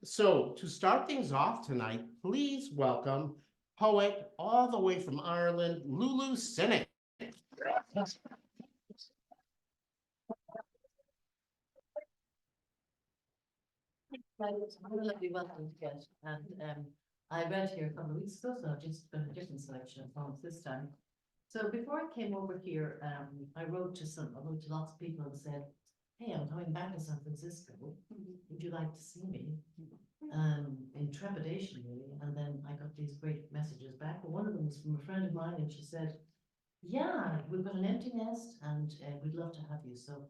So to start things off tonight, please welcome poet all the way from Ireland, Lulu Cynic. Lovely welcome to get, and I read here a couple of weeks ago, so I've just got a different selection of poems this time. So before I came over here, I wrote to lots of people and said, "Hey, I'm coming back to San Francisco. Would you like to see me?" In trepidation really, and then I got these great messages back. But one of them was from a friend of mine, and she said, "Yeah, we've got an empty nest, and we'd love to have you." So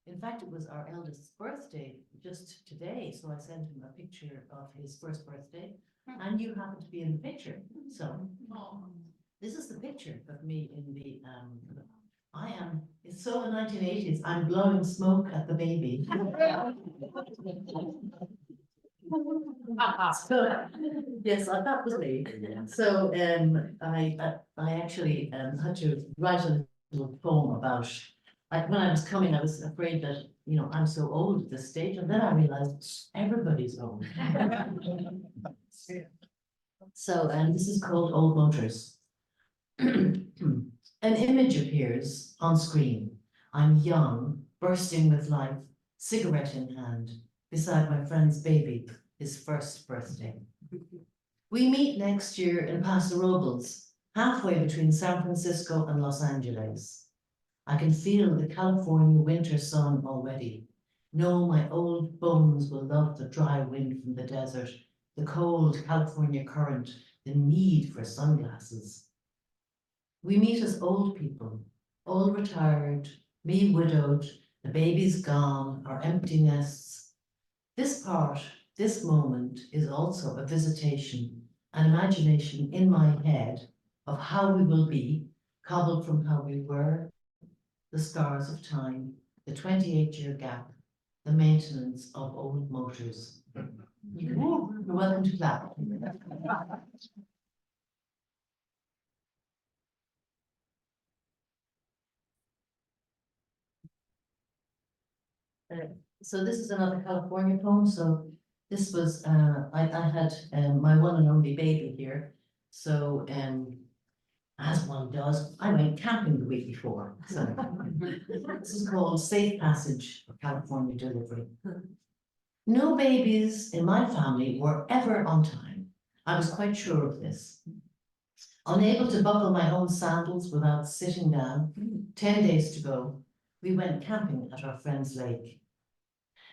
in fact, it was our eldest's birthday just today, so I sent him a picture of his first birthday, and you happen to be in the picture. So this is the picture of me in the, it's so in 1980s, I'm blowing smoke at the baby. So, yes, that was me. So I actually had to write a little poem about, like when I was coming, I was afraid that, you know, I'm so old at this stage, and then I realized everybody's old. So, and this is called Old Motors. An image appears on screen. I'm young, bursting with life, cigarette in hand, beside my friend's baby, his first birthday. We meet next year in Paso Robles, halfway between San Francisco and Los Angeles. I can feel the California winter sun already. Know my old bones will love the dry wind from the desert, the cold California current, the need for sunglasses. We meet as old people, all retired, me widowed, the baby's gone, our empty nests. This moment is also a visitation, an imagination in my head of how we will be, cobbled from how we were, the scars of time, the 28-year gap, the maintenance of old motors. You're welcome to clap. So this is another California poem. So this was, I had my one and only baby here. So as one does, I went camping the week before. So this is called Safe Passage for California Delivery. No babies in my family were ever on time. I was quite sure of this. Unable to buckle my own sandals without sitting down, 10 days to go, we went camping at our friend's lake.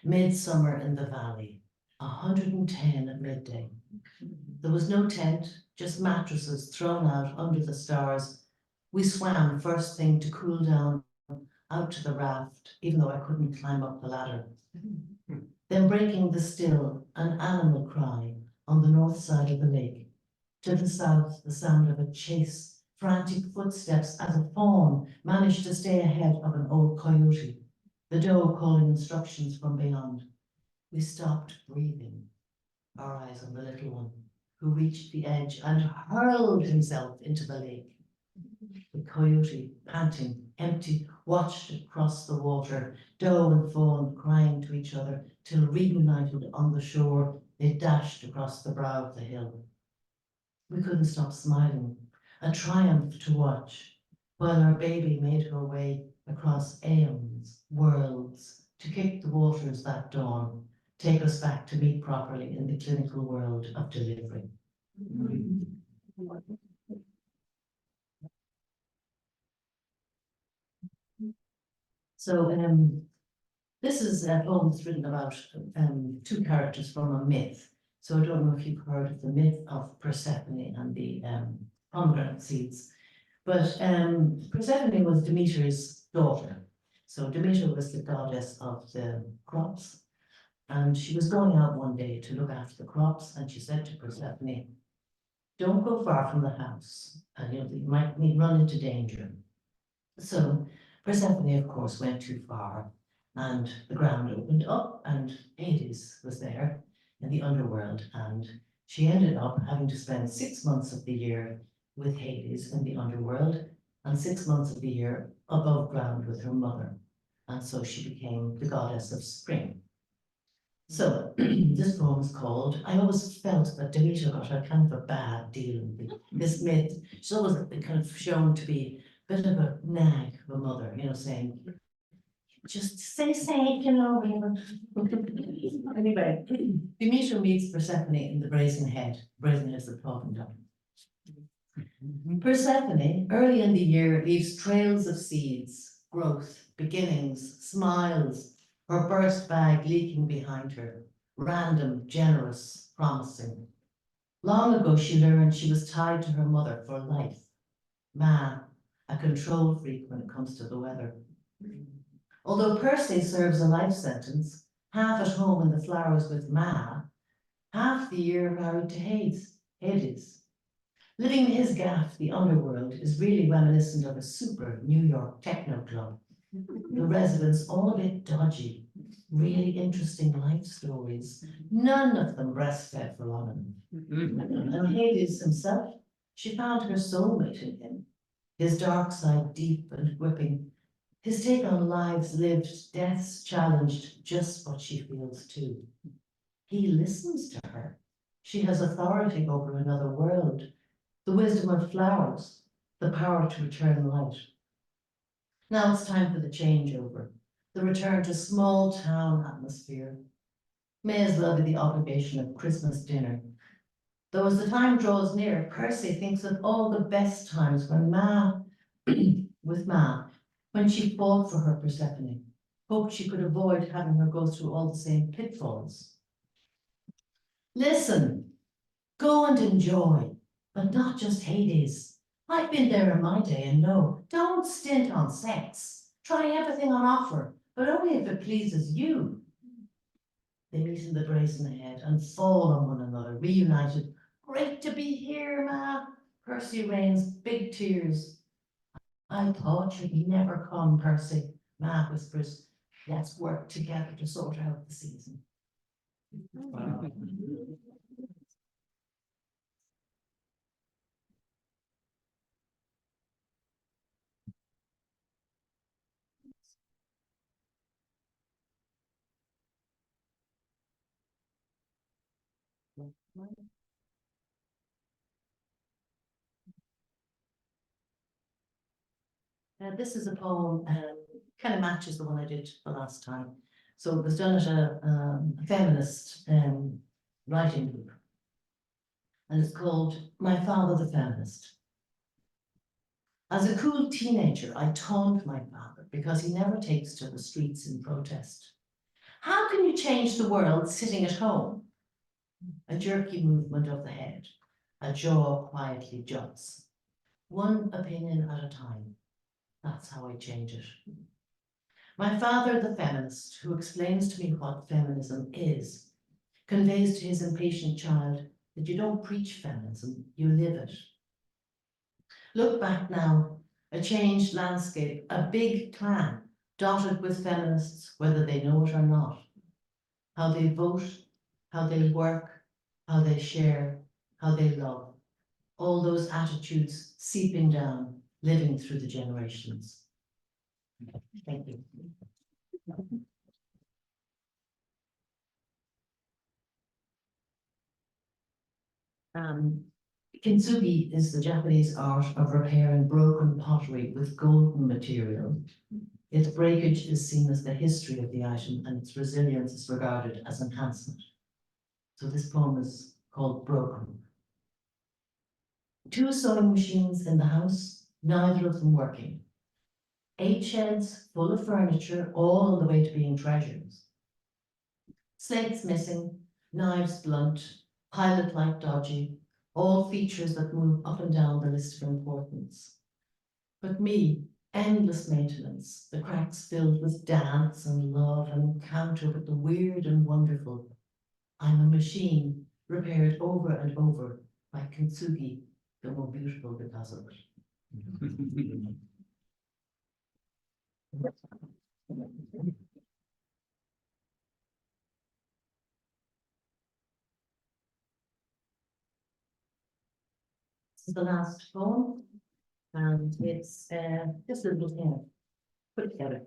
Midsummer in the valley, 110 at midday. There was no tent, just mattresses thrown out under the stars. We swam first thing to cool down out to the raft, even though I couldn't climb up the ladder. Then breaking the still, an animal cry on the north side of the lake. To the south, the sound of a chase, frantic footsteps as a fawn managed to stay ahead of an old coyote, the doe calling instructions from beyond. We stopped breathing, our eyes on the little one, who reached the edge and hurled himself into the lake. The coyote, panting, empty, watched it cross the water, doe and fawn crying to each other, till reunited on the shore, they dashed across the brow of the hill. We couldn't stop smiling, a triumph to watch, while our baby made her way across aeons, worlds, to kick the waters that dawn, take us back to meet properly in the clinical world of delivery. So this is a poem that's written about two characters from a myth. So I don't know if you've heard of the myth of Persephone and the pomegranate seeds, but Persephone was Demeter's daughter. So Demeter was the goddess of the crops, and she was going out one day to look after the crops, and she said to Persephone, "Don't go far from the house, and you might run into danger." So Persephone, of course, went too far, and the ground opened up, and Hades was there in the underworld, and she ended up having to spend 6 months of the year with Hades in the underworld, and 6 months of the year above ground with her mother. And so she became the goddess of spring. So this poem is poem's called. I always felt that Demeter got a kind of a bad deal with this myth. She's always been kind of shown to be a bit of a nag of a mother, you know, saying, just stay safe, you know, whatever. Anyway, Demeter meets Persephone in the Brazen Head. Brazen Head is the talking dog. Persephone, early in the year, leaves trails of seeds, growth, beginnings, smiles, her burst bag leaking behind her, random, generous, promising. Long ago, she learned she was tied to her mother for life. Ma, a control freak when it comes to the weather. Although Percy serves a life sentence, half at home in the flowers with Ma, half the year married to Hades. Living his gaff, the underworld, is really reminiscent of a super New York techno club. The residents all a bit dodgy, really interesting life stories, none of them breastfed for long enough. And Hades himself, she found her soulmate in him, his dark side deep and gripping, his take on lives lived, deaths challenged, just what she feels too. He listens to her. She has authority over another world, the wisdom of flowers, the power to return light. Now it's time for the changeover, the return to small town atmosphere. May as well be the obligation of Christmas dinner. Though as the time draws near, Percy thinks of all the best times when with Ma, when she fought for her Persephone, hoped she could avoid having her go through all the same pitfalls. Listen, go and enjoy, but not just Hades. I've been there in my day and know, don't stint on sex. Try everything on offer, but only if it pleases you. They meet in the Brazen Head and fall on one another, reunited. Great to be here, Ma. Percy rains big tears. I thought you'd never come, Percy. Ma whispers, let's work together to sort out the season. Wow. This is a poem, kind of matches the one I did the last time. So it was done at a feminist writing group. And it's called My Father the Feminist. As a cool teenager, I taunted my father because he never takes to the streets in protest. How can you change the world sitting at home? A jerky movement of the head, a jaw quietly juts. One opinion at a time. That's how I change it. My father, the feminist, who explains to me what feminism is, conveys to his impatient child that you don't preach feminism, you live it. Look back now, a changed landscape, a big clan, dotted with feminists, whether they know it or not. How they vote, how they work, how they share, how they love. All those attitudes seeping down, living through the generations. Thank you. Kintsugi is the Japanese art of repairing broken pottery with golden material. Its breakage is seen as the history of the item and its resilience is regarded as enhancement. So this poem is called Broken. 2 sewing machines in the house, neither of them working. 8 sheds full of furniture, all on the way to being treasures. Slates missing, knives blunt, pilot light dodgy, all features that move up and down the list of importance. But me, endless maintenance, the cracks filled with dance and love and encounter with the weird and wonderful. I'm a machine repaired over and over by Kintsugi, the more beautiful because of it. This is the last poem, and it's just a little thing put together.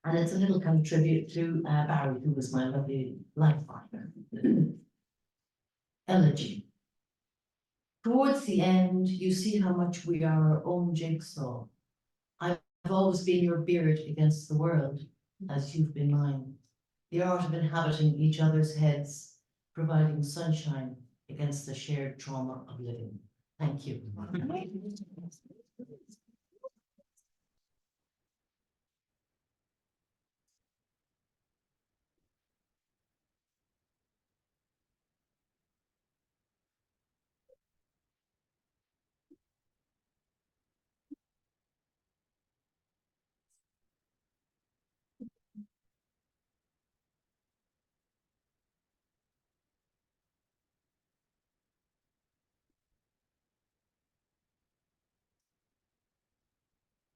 And it's a little kind of tribute to Barry, who was my lovely life partner. elegy. Towards the end, you see how much we are our own jigsaw. I've always been your beard against the world, as you've been mine. The art of inhabiting each other's heads, providing sunshine against the shared trauma of living. Thank you.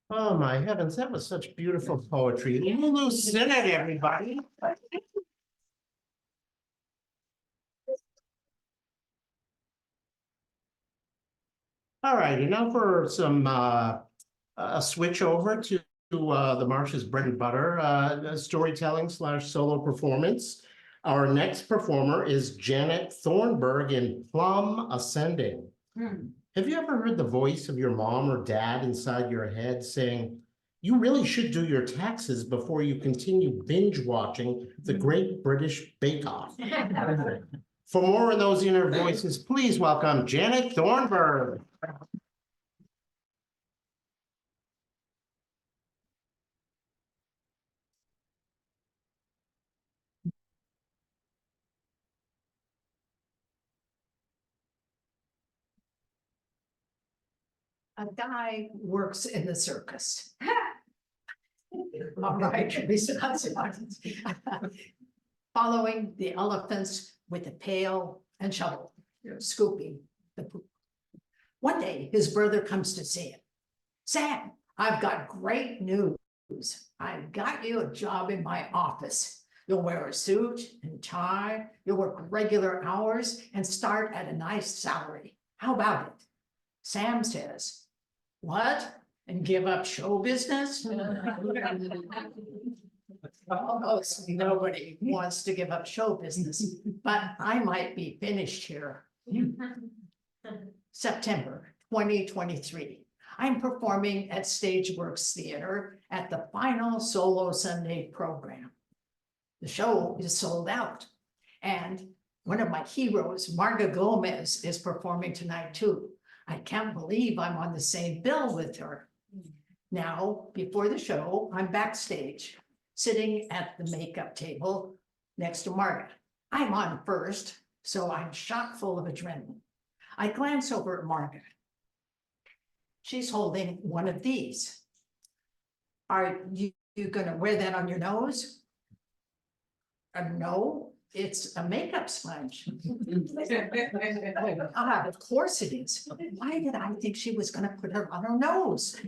Oh, my heavens, that was such beautiful poetry. Lulu Sinnott, everybody. All righty, now for some a switch over to the Marsh's bread and butter, storytelling / solo performance. Our next performer is Janet Thornburg in Plum Ascending. Have you ever heard the voice of your mom or dad inside your head saying, "You really should do your taxes before you continue binge watching the Great British Bake Off"? For more of those inner voices, please welcome Janet Thornburg. A guy works in the circus. All right, following the elephants with a pail and shovel, scooping the poop. One day, his brother comes to see him. "Sam, I've got great news. I've got you a job in my office. You'll wear a suit and tie, you'll work regular hours and start at a nice salary. How about it?" Sam says, "What? And give up show business?" Almost nobody wants to give up show business, but I might be finished here. September 2023. I'm performing at Stageworks Theater at the final Solo Sunday program. The show is sold out, and one of my heroes, Marga Gomez, is performing tonight too. I can't believe I'm on the same bill with her. Now, before the show, I'm backstage, sitting at the makeup table next to Marga. I'm on first, so I'm shot full of adrenaline. I glance over at Marga. She's holding one of these. Are you gonna wear that on your nose? No, it's a makeup sponge. Of course it is. Why did I think she was gonna put her on her nose?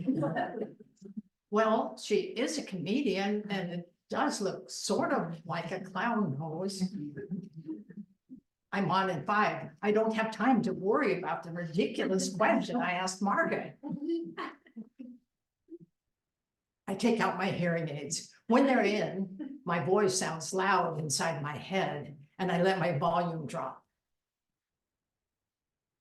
Well, she is a comedian and it does look sort of like a clown nose. I'm on in 5. I don't have time to worry about the ridiculous question I asked Margaret. I take out my hearing aids. When they're in, my voice sounds loud inside my head and I let my volume drop.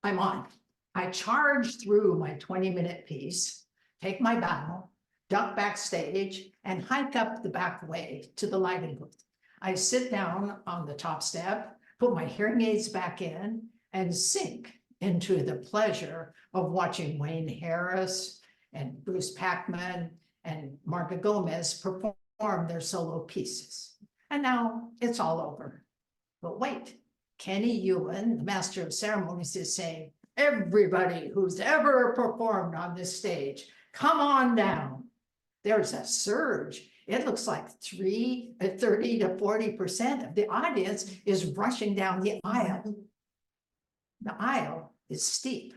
I'm on. I charge through my 20-minute piece, take my bow, duck backstage, and hike up the back way to the lighting booth. I sit down on the top step, put my hearing aids back in, and sink into the pleasure of watching Wayne Harris and Bruce Packman and Marga Gomez perform their solo pieces. And now it's all over. But wait, Kenny Ewan, the master of ceremonies, is saying, "Everybody who's ever performed on this stage, come on down." There's a surge. It looks like 30 to 40% of the audience is rushing down the aisle. The aisle is steep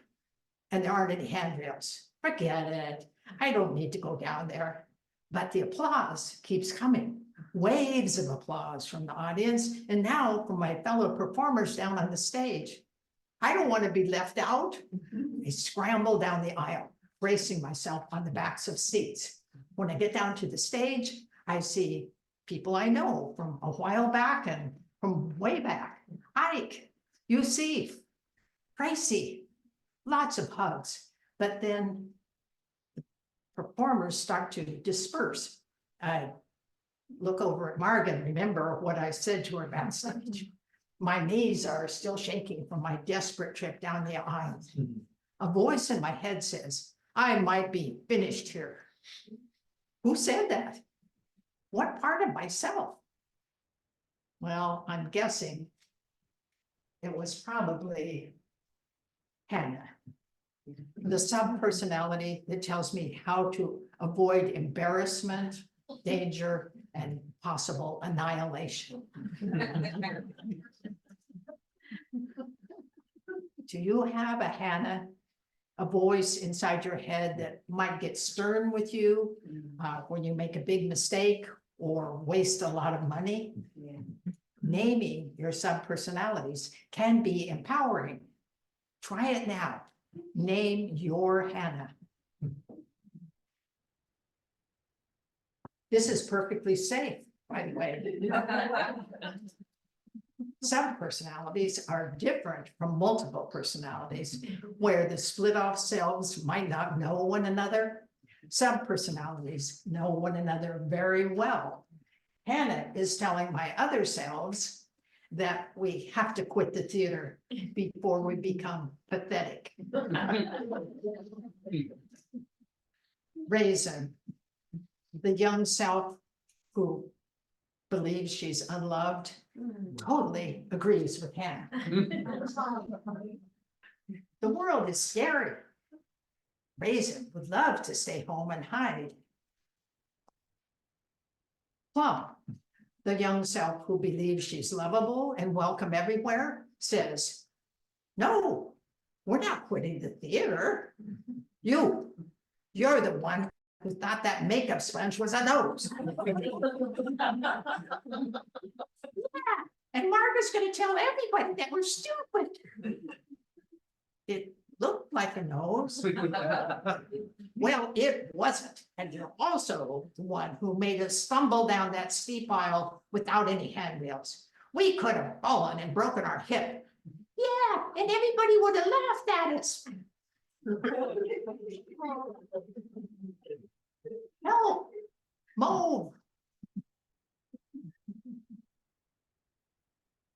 and there aren't any handrails. Forget it. I don't need to go down there. But the applause keeps coming. Waves of applause from the audience and now from my fellow performers down on the stage. I don't want to be left out. I scramble down the aisle, bracing myself on the backs of seats. When I get down to the stage, I see people I know from a while back and from way back. Ike, You see, pricey, lots of hugs, but then performers start to disperse. I look over at Marg and remember what I said to her backstage. My knees are still shaking from my desperate trip down the aisle. A voice in my head says, I might be finished here. Who said that? What part of myself? Well, I'm guessing it was probably Hannah, the sub-personality that tells me how to avoid embarrassment, danger, and possible annihilation. Do you have a Hannah, a voice inside your head that might get stern with you when you make a big mistake or waste a lot of money? Naming your sub-personalities can be empowering. Try it now. Name your Hannah. This is perfectly safe, by the way. Sub-personalities are different from multiple personalities, where the split off selves might not know one another. Sub-personalities know one another very well. Hannah is telling my other selves that we have to quit the theater before we become pathetic. Raisin, the young self who believes she's unloved, totally agrees with Hannah. The world is scary. Raisin would love to stay home and hide. Plum, the young self who believes she's lovable and welcome everywhere, says, no, we're not quitting the theater. You're the one who thought that makeup sponge was a nose. And Margaret's gonna tell everybody that we're stupid. It looked like a nose. Well, it wasn't. And you're also the one who made us stumble down that steep aisle without any handrails. We could have fallen and broken our hip. Yeah, and everybody would have laughed at us. No, Mauve.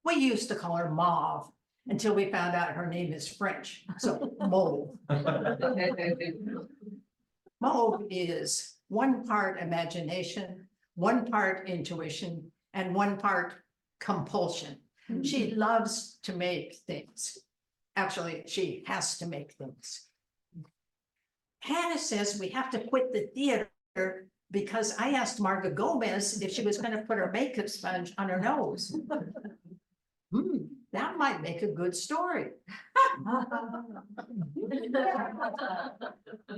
We used to call her Mauve until we found out her name is French, so Mauve. Mauve is one part imagination, one part intuition, and one part compulsion. She loves to make things. Actually, she has to make things. Hannah says we have to quit the theater because I asked Marga Gomez if she was going to put her makeup sponge on her nose. That might make a good story.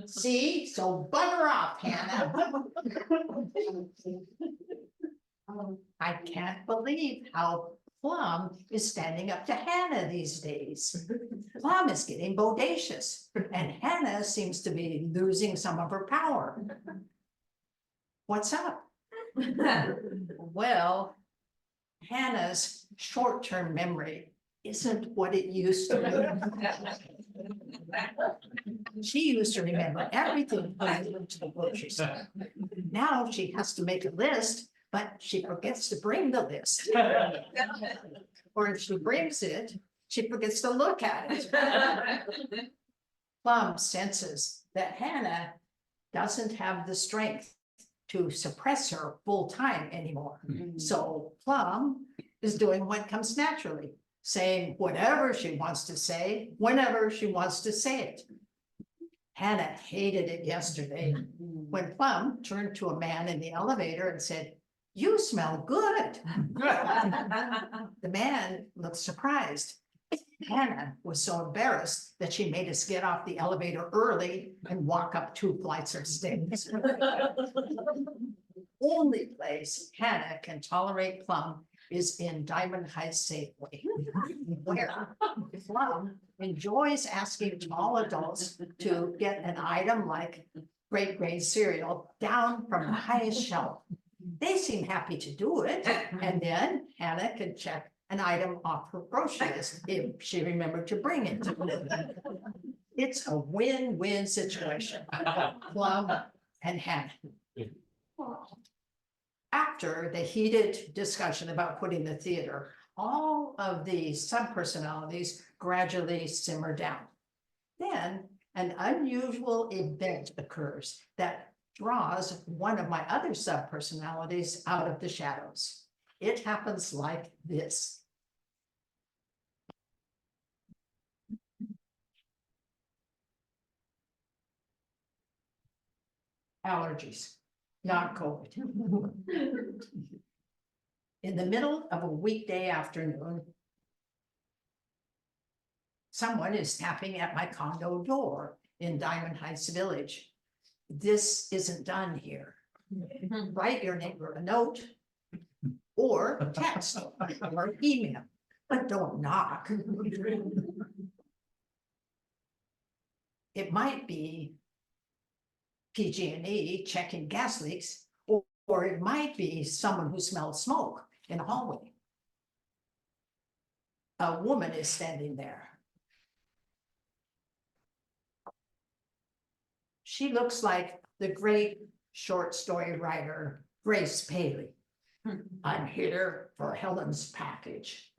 See, so bugger off, Hannah. I can't believe how Plum is standing up to Hannah these days. Plum is getting bodacious, and Hannah seems to be losing some of her power. What's up? Well, Hannah's short-term memory isn't what it used to be. She used to remember everything when I went to the grocery store. Now she has to make a list, but she forgets to bring the list. Or if she brings it, she forgets to look at it. Plum senses that Hannah doesn't have the strength to suppress her full time anymore. So Plum is doing what comes naturally, saying whatever she wants to say, whenever she wants to say it. Hannah hated it yesterday when Plum turned to a man in the elevator and said, "You smell good." The man looked surprised. Hannah was so embarrassed that she made us get off the elevator early and walk up 2 flights of stairs. Only place Hannah can tolerate Plum is in Diamond Heights Safeway, where Plum enjoys asking tall adults to get an item like Great Grade cereal down from the highest shelf. They seem happy to do it, and then Hannah can check an item off her grocery list if she remembered to bring it. It's a win-win situation. Plum and Hannah. After the heated discussion about putting the theater, all of the sub-personalities gradually simmer down. Then an unusual event occurs that draws one of my other sub-personalities out of the shadows. It happens like this. Allergies, not COVID. In the middle of a weekday afternoon, someone is tapping at my condo door in Diamond Heights Village. This isn't done here. Write your neighbor a note or text or email, but don't knock. It might be PG&E checking gas leaks, or it might be someone who smells smoke in a hallway. A woman is standing there. She looks like the great short story writer, Grace Paley. I'm here for Helen's package.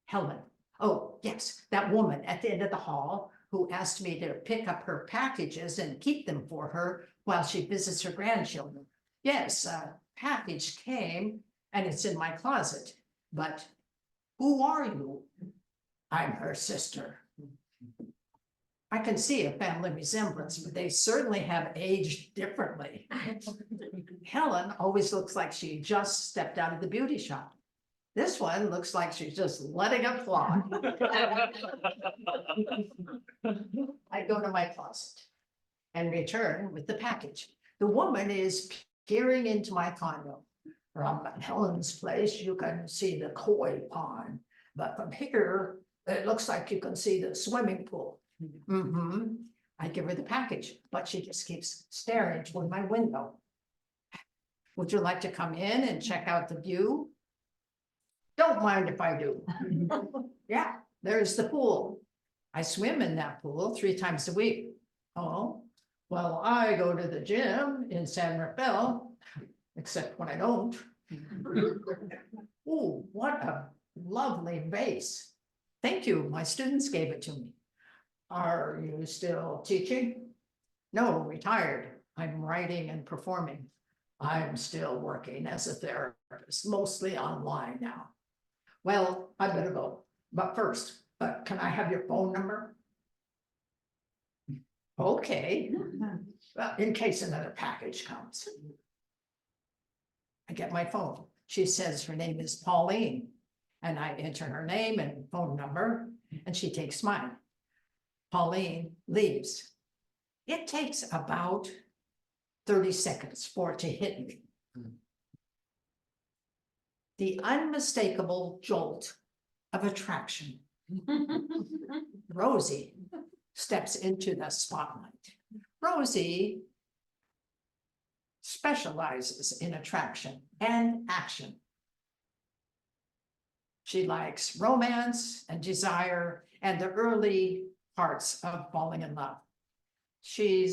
Helen, oh yes, that woman at the end of the hall who asked me to pick up her packages and keep them for her while she visits her grandchildren. Yes, a package came and it's in my closet, but who are you? I'm her sister. I can see a family resemblance, but they certainly have aged differently. Helen always looks like she just stepped out of the beauty shop. This one looks like she's just letting it fly. I go to my closet and return with the package. The woman is peering into my condo. From Helen's place, you can see the koi pond, but from here, it looks like you can see the swimming pool. I give her the package, but she just keeps staring toward my window. Would you like to come in and check out the view? Don't mind if I do. Yeah, there's the pool. I swim in that pool 3 times a week. Oh, well, I go to the gym in San Rafael, except when I don't. Oh, what a lovely vase. Thank you, my students gave it to me. Are you still teaching? No, retired. I'm writing and performing. I'm still working as a therapist, mostly online now. Well, I better go, but first, can I have your phone number? Okay, in case another package comes. I get my phone. She says her name is Pauline, and I enter her name and phone number, and she takes mine. Pauline leaves. It takes about 30 seconds for it to hit me. The unmistakable jolt of attraction. Rosie steps into the spotlight. Rosie specializes in attraction and action. She likes romance and desire and the early parts of falling in love. She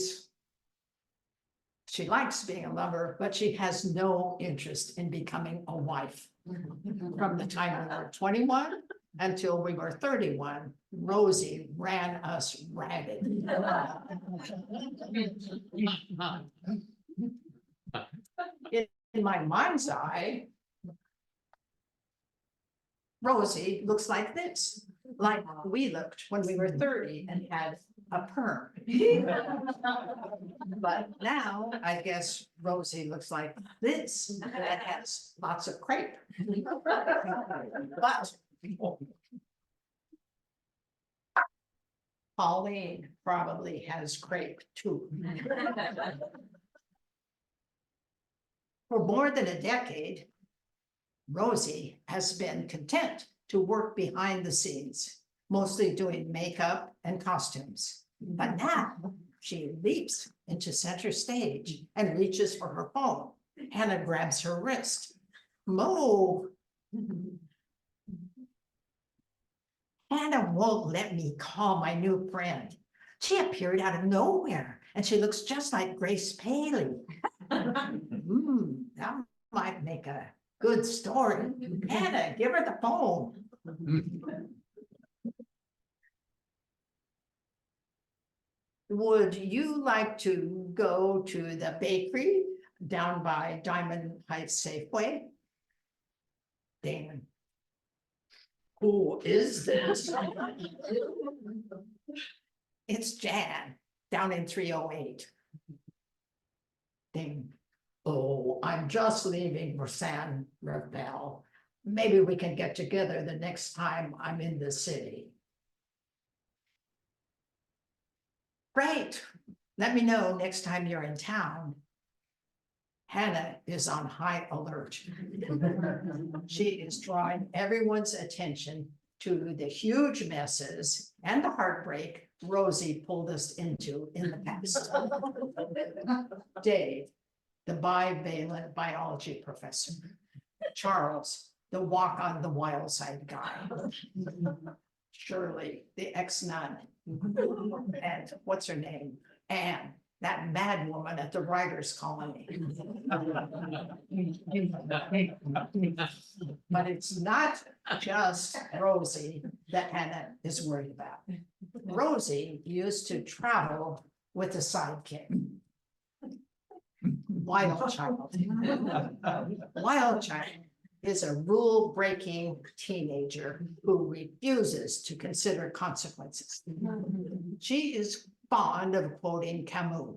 likes being a lover, but she has no interest in becoming a wife. From the time we were 21 until we were 31, Rosie ran us ragged. In my mind's eye, Rosie looks like this, like we looked when we were 30 and had a perm. But now I guess Rosie looks like this and has lots of crepe. But Pauline probably has crepe too. For more than a decade, Rosie has been content to work behind the scenes, mostly doing makeup and costumes. But now she leaps into center stage and reaches for her phone. Hannah grabs her wrist. Mo, Hannah won't let me call my new friend. She appeared out of nowhere and she looks just like Grace Paley. That might make a good story. Hannah, give her the phone. Would you like to go to the bakery down by Diamond Heights Safeway? Damon. Who is this? It's Jan, down in 308. Damon. Oh, I'm just leaving for San Rafael. Maybe we can get together the next time I'm in the city. Great. Let me know next time you're in town. Hannah is on high alert. She is drawing everyone's attention to the huge messes and the heartbreak Rosie pulled us into in the past. Dave, the bivalent biology professor. Charles, the walk on the wild side guy. Shirley, the ex-nun. And what's her name? Anne, that mad woman at the writers' colony. But it's not just Rosie that Hannah is worried about. Rosie used to travel with a sidekick. Wild Child. Wild Child is a rule-breaking teenager who refuses to consider consequences. She is fond of quoting Camus.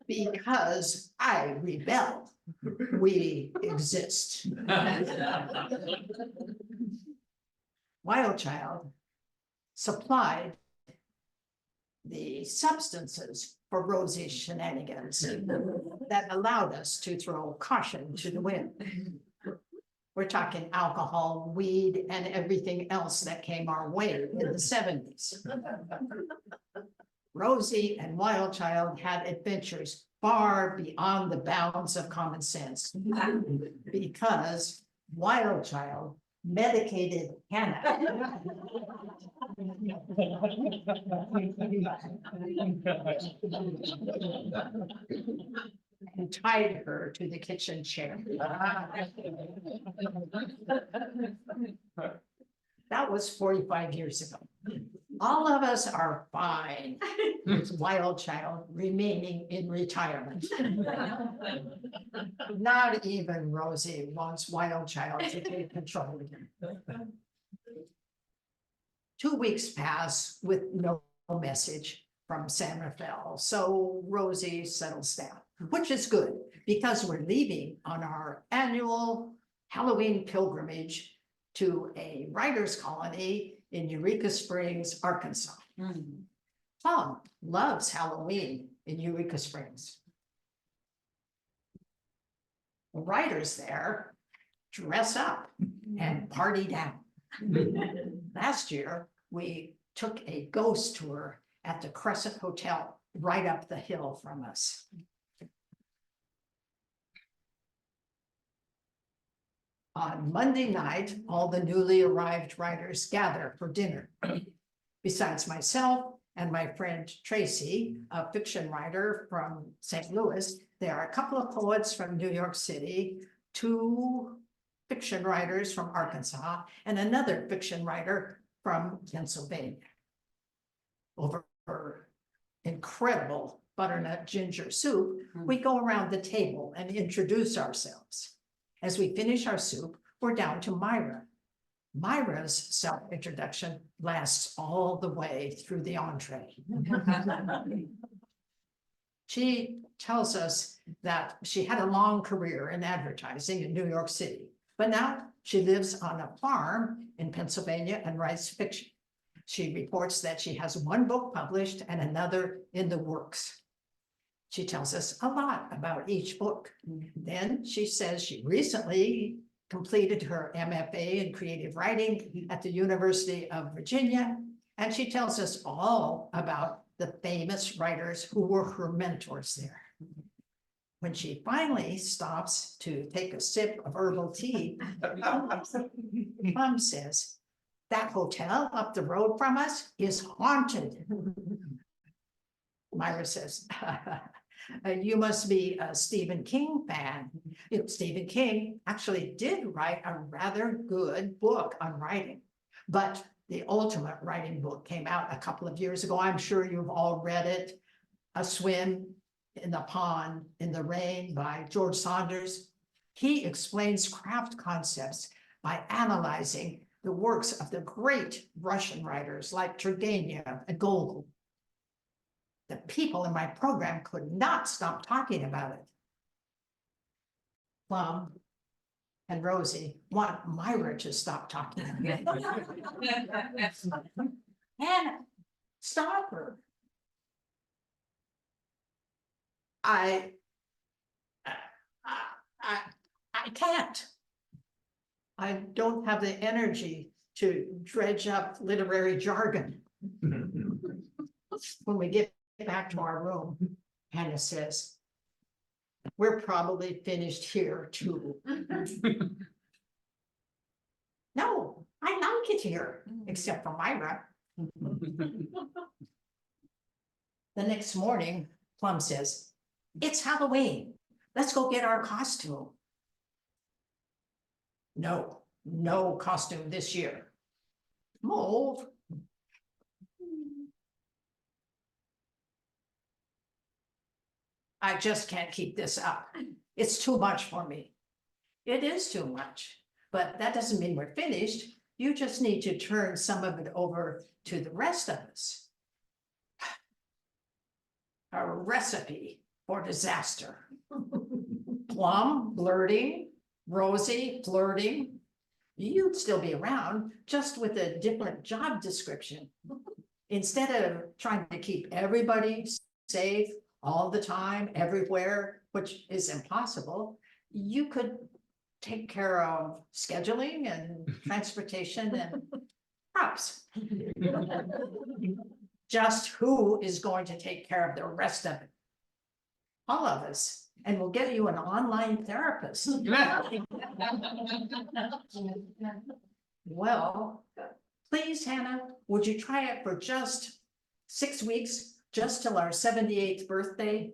Because I rebel, we exist. Wild Child supplied the substances for Rosie's shenanigans that allowed us to throw caution to the wind. We're talking alcohol, weed, and everything else that came our way in the 70s. Rosie and Wild Child had adventures far beyond the bounds of common sense because Wild Child medicated Hannah. And tied her to the kitchen chair. That was 45 years ago. All of us are fine with Wild Child remaining in retirement. Not even Rosie wants Wild Child to take control again. 2 weeks pass with no message from San Rafael, so Rosie settles down, which is good because we're leaving on our annual Halloween pilgrimage to a writers' colony in Eureka Springs, Arkansas. Tom loves Halloween in Eureka Springs. The writers there dress up and party down. Last year, we took a ghost tour at the Crescent Hotel right up the hill from us. On Monday night, all the newly arrived writers gather for dinner. Besides myself and my friend Tracy, a fiction writer from St. Louis, there are a couple of poets from New York City, 2 fiction writers from Arkansas, and another fiction writer from Pennsylvania. Over incredible butternut ginger soup, we go around the table and introduce ourselves. As we finish our soup, we're down to Myra. Myra's self-introduction lasts all the way through the entree. She tells us that she had a long career in advertising in New York City, but now she lives on a farm in Pennsylvania and writes fiction. She reports that she has 1 book published and another in the works. She tells us a lot about each book. Then she says she recently completed her MFA in creative writing at the University of Virginia, and she tells us all about the famous writers who were her mentors there. When she finally stops to take a sip of herbal tea, Plum says, "That hotel up the road from us is haunted." Myra says, "You must be a Stephen King fan." Stephen King actually did write a rather good book on writing, but the ultimate writing book came out a couple of years ago. I'm sure you've all read it. A Swim in the Pond in the Rain by George Saunders. He explains craft concepts by analyzing the works of the great Russian writers like Turgenev and Gogol. The people in my program could not stop talking about it. Plum and Rosie want Myra to stop talking. And stop her. I can't. I don't have the energy to dredge up literary jargon. When we get back to our room, Hannah says, "We're probably finished here too." No, I like it here, except for Myra. The next morning, Plum says, "It's Halloween. Let's go get our costume." No costume this year. Mold. I just can't keep this up. It's too much for me. It is too much, but that doesn't mean we're finished. You just need to turn some of it over to the rest of us. A recipe for disaster. Plum blurting, Rosie flirting. You'd still be around, just with a different job description. Instead of trying to keep everybody safe all the time, everywhere, which is impossible, you could take care of scheduling and transportation and props. Just who is going to take care of the rest of it? All of us. And we'll get you an online therapist. Well, please, Hannah, would you try it for just 6 weeks, just till our 78th birthday?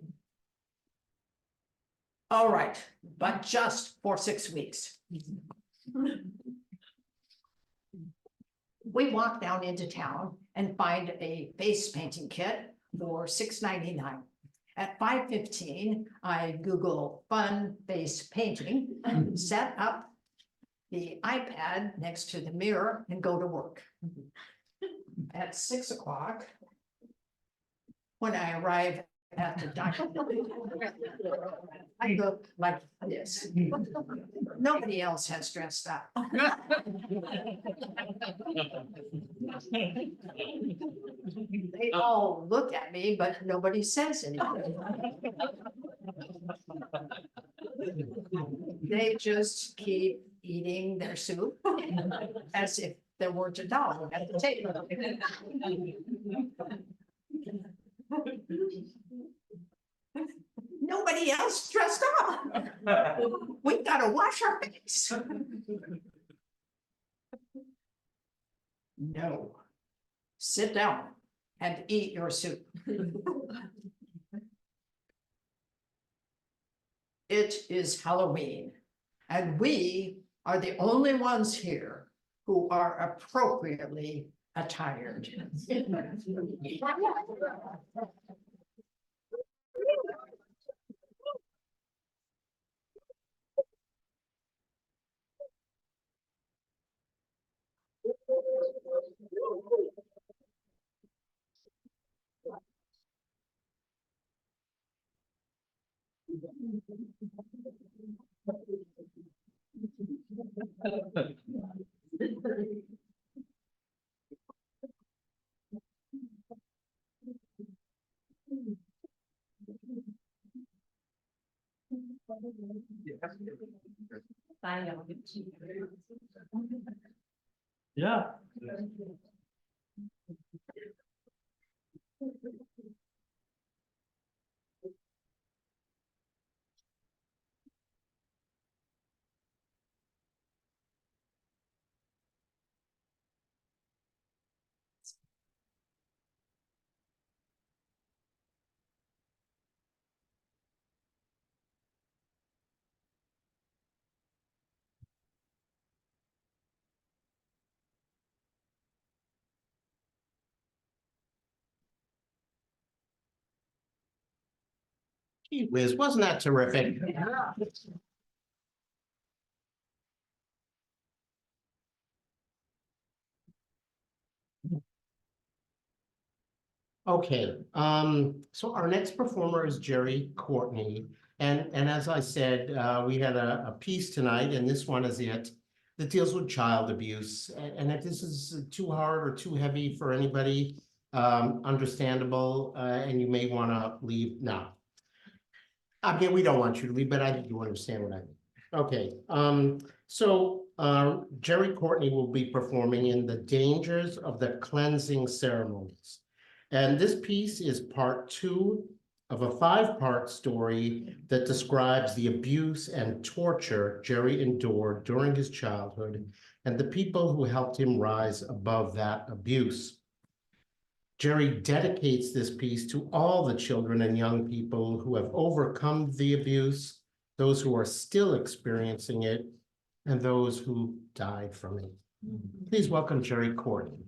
All right, but just for 6 weeks. We walk down into town and find a face painting kit for $6.99. At 5:15, I Google fun face painting, set up the iPad next to the mirror and go to work. At 6 o'clock, when I arrive at the dining room, I look like this. Nobody else has dressed up. They all look at me, but nobody says anything. They just keep eating their soup as if there weren't a dog at the table. Nobody else dressed up. We've got to wash our face. No. Sit down and eat your soup. It is Halloween, and we are the only ones here who are appropriately attired. Yeah. Gee whiz, wasn't that terrific? Okay, so our next performer is Jerry Courtney. And as I said, we had a piece tonight, and this one is it, that deals with child abuse. And if this is too hard or too heavy for anybody, understandable, and you may want to leave now. Again, we don't want you to leave, but I think you understand what I mean. Okay, Jerry Courtney will be performing in The Dangers of the Cleansing Ceremonies. And this piece is part 2 of a 5-part story that describes the abuse and torture Jerry endured during his childhood and the people who helped him rise above that abuse. Jerry dedicates this piece to all the children and young people who have overcome the abuse, those who are still experiencing it, and those who died from it. Please welcome Jerry Courtney.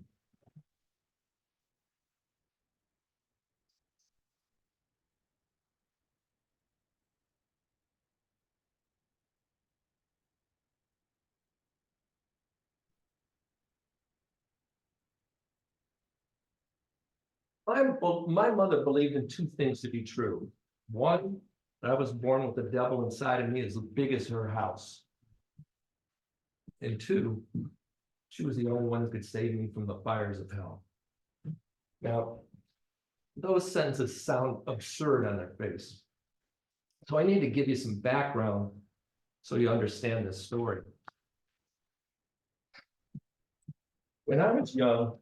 My mother believed in 2 things to be true. One, that I was born with the devil inside of me as big as her house. And 2, she was the only one who could save me from the fires of hell. Now, those sentences sound absurd on their face. So I need to give you some background so you understand this story. When I was young,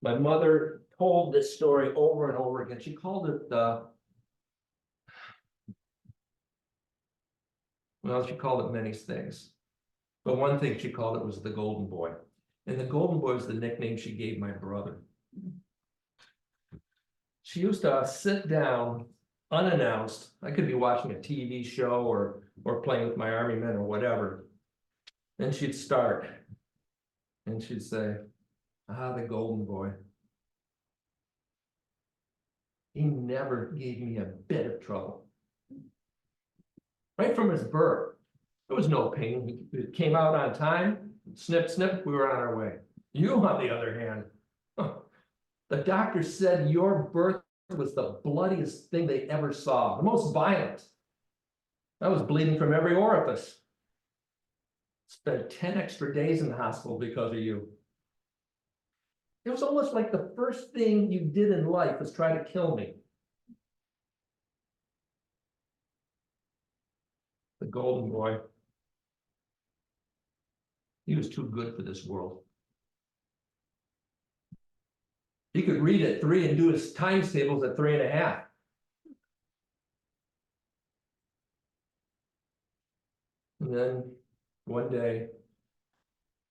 my mother told this story over and over again. She called it she called it many things. But one thing she called it was the Golden Boy. And the Golden Boy was the nickname she gave my brother. She used to sit down unannounced. I could be watching a TV show or playing with my army men or whatever. Then she'd start and she'd say, the Golden Boy. He never gave me a bit of trouble. Right from his birth, there was no pain. He came out on time, snip, snip, we were on our way. You, on the other hand, the doctor said your birth was the bloodiest thing they ever saw, the most violent. I was bleeding from every orifice. Spent 10 extra days in the hospital because of you. It was almost like the first thing you did in life was try to kill me. The Golden Boy. He was too good for this world. He could read at 3 and do his times tables at 3.5. And then one day,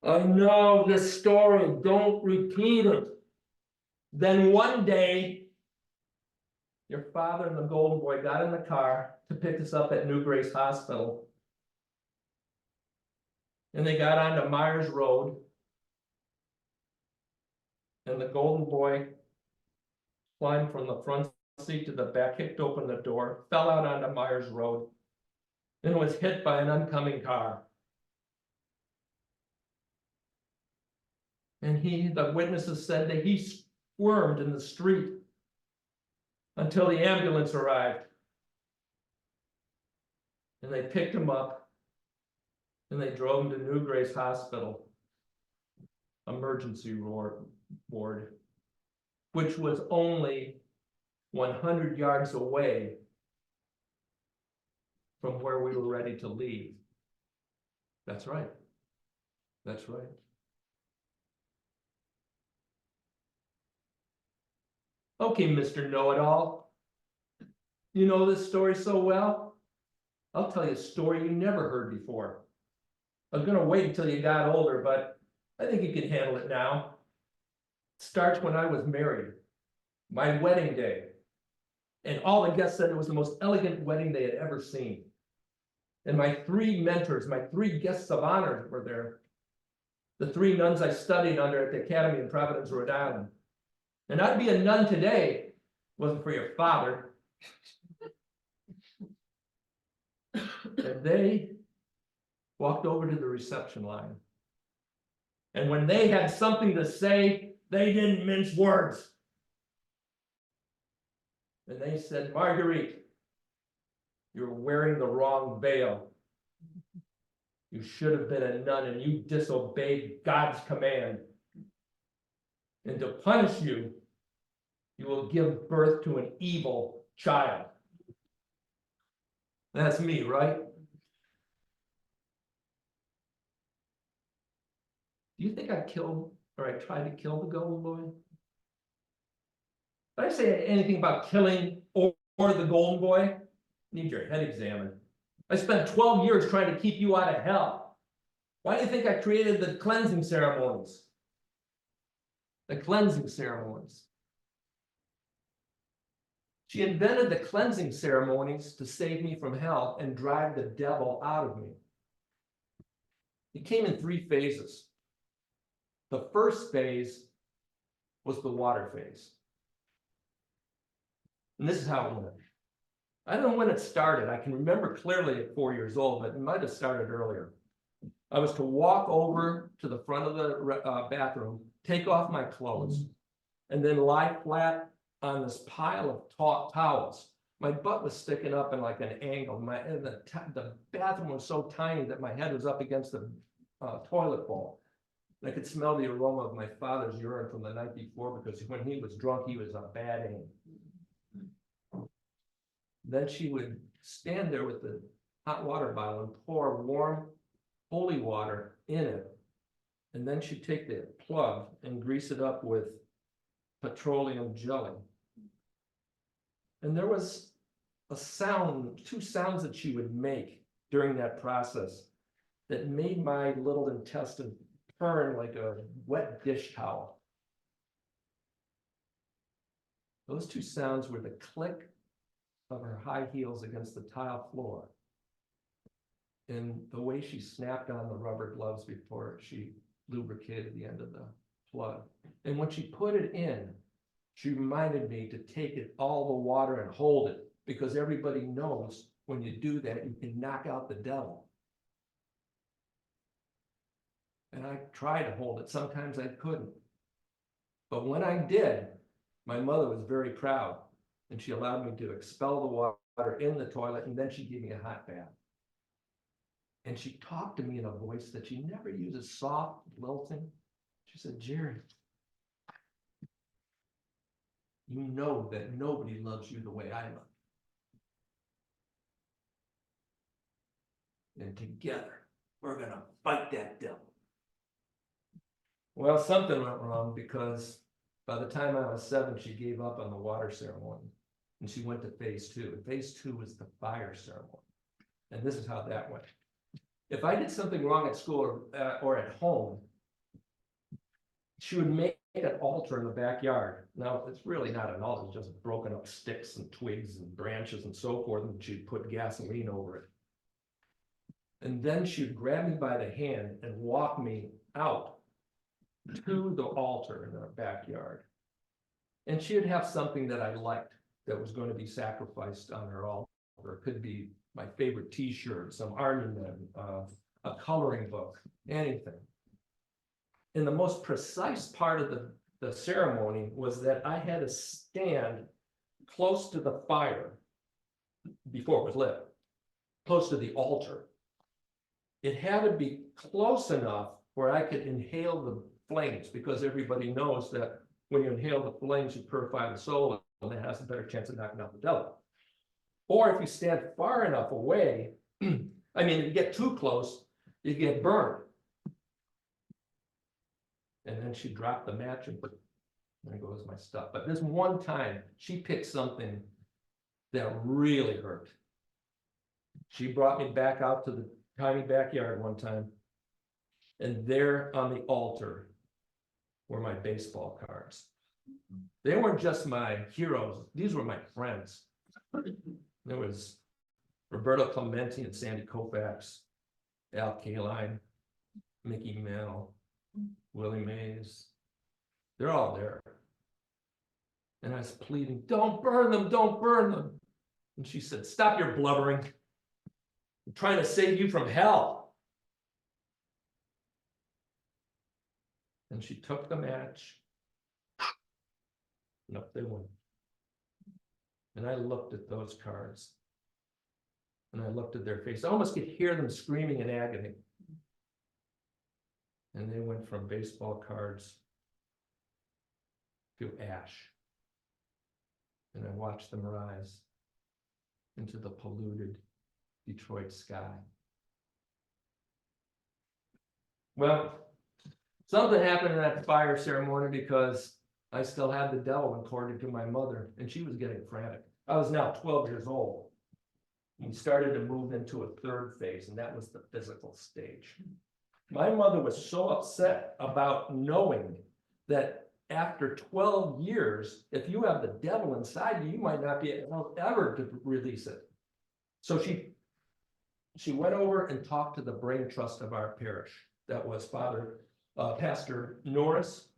I know this story, don't repeat it. Then one day, your father and the Golden Boy got in the car to pick us up at New Grace Hospital. And they got onto Myers Road. And the Golden Boy climbed from the front seat to the back, kicked open the door, fell out onto Myers Road, and was hit by an oncoming car. And the witnesses said that he squirmed in the street until the ambulance arrived. And they picked him up and they drove him to New Grace Hospital, emergency ward, which was only 100 yards away from where we were ready to leave. That's right. That's right. Okay, Mr. Know-It-All. You know this story so well? I'll tell you a story you never heard before. I was gonna wait until you got older, but I think you can handle it now. It starts when I was married, my wedding day. And all the guests said it was the most elegant wedding they had ever seen. And my 3 mentors, my 3 guests of honor were there. The 3 nuns I studied under at the Academy in Providence, Rhode Island. And I'd be a nun today, wasn't for your father. And they walked over to the reception line. And when they had something to say, they didn't mince words. And they said, Marguerite, you're wearing the wrong veil. You should have been a nun and you disobeyed God's command. And to punish you, you will give birth to an evil child. That's me, right? Do you think I killed or I tried to kill the golden boy? Did I say anything about killing or the golden boy? Need your head examined. I spent 12 years trying to keep you out of hell. Why do you think I created the cleansing ceremonies? The cleansing ceremonies. She invented the cleansing ceremonies to save me from hell and drive the devil out of me. It came in 3 phases. The first phase was the water phase. And this is how it went. I don't know when it started. I can remember clearly at 4 years old, but it might have started earlier. I was to walk over to the front of the bathroom, take off my clothes, and then lie flat on this pile of towels. My butt was sticking up in like an angle. The bathroom was so tiny that my head was up against the toilet bowl. I could smell the aroma of my father's urine from the night before, because when he was drunk, he was a bad aim. Then she would stand there with the hot water bottle and pour warm, holy water in it. And then she'd take the plug and grease it up with petroleum jelly. And there was a sound, 2 sounds that she would make during that process that made my little intestine turn like a wet dish towel. Those 2 sounds were the click of her high heels against the tile floor and the way she snapped on the rubber gloves before she lubricated the end of the plug. And when she put it in, she reminded me to take it all the water and hold it, because everybody knows when you do that, you can knock out the devil. And I tried to hold it. Sometimes I couldn't. But when I did, my mother was very proud, and she allowed me to expel the water in the toilet, and then she gave me a hot bath. And she talked to me in a voice that she never uses, soft, lilting. She said, Jerry, you know that nobody loves you the way I love you. And together, we're gonna fight that devil. Well, something went wrong, because by the time I was 7, she gave up on the water ceremony and she went to phase 2. And phase 2 was the fire ceremony. And this is how that went. If I did something wrong at school or at home, she would make an altar in the backyard. Now, it's really not an altar, it's just broken up sticks and twigs and branches and so forth, and she'd put gasoline over it. And then she'd grab me by the hand and walk me out to the altar in our backyard. And she would have something that I liked that was going to be sacrificed on her altar. It could be my favorite t-shirt, some Army Men, a coloring book, anything. And the most precise part of the ceremony was that I had to stand close to the fire before it was lit, close to the altar. It had to be close enough where I could inhale the flames, because everybody knows that when you inhale the flames, you purify the soul, and it has a better chance of knocking out the devil. Or if you stand far enough away, I mean, if you get too close, you get burned. And then she dropped the match and put, there goes my stuff. But this one time, she picked something that really hurt. She brought me back out to the tiny backyard one time, and there on the altar were my baseball cards. They weren't just my heroes, these were my friends. There was Roberto Clemente and Sandy Koufax, Al Kaline, Mickey Mantle, Willie Mays. They're all there. And I was pleading, don't burn them, don't burn them. And she said, stop your blubbering. I'm trying to save you from hell. And she took the match. And up they went. And I looked at those cards. And I looked at their face. I almost could hear them screaming in agony. And they went from baseball cards to ash. And I watched them rise into the polluted Detroit sky. Well, something happened in that fire ceremony because I still had the devil, according to my mother, and she was getting frantic. I was now 12 years old. We started to move into a third phase, and that was the physical stage. My mother was so upset about knowing that after 12 years, if you have the devil inside you, you might not be able ever to release it. So she went over and talked to the brain trust of our parish. That was Pastor Norris,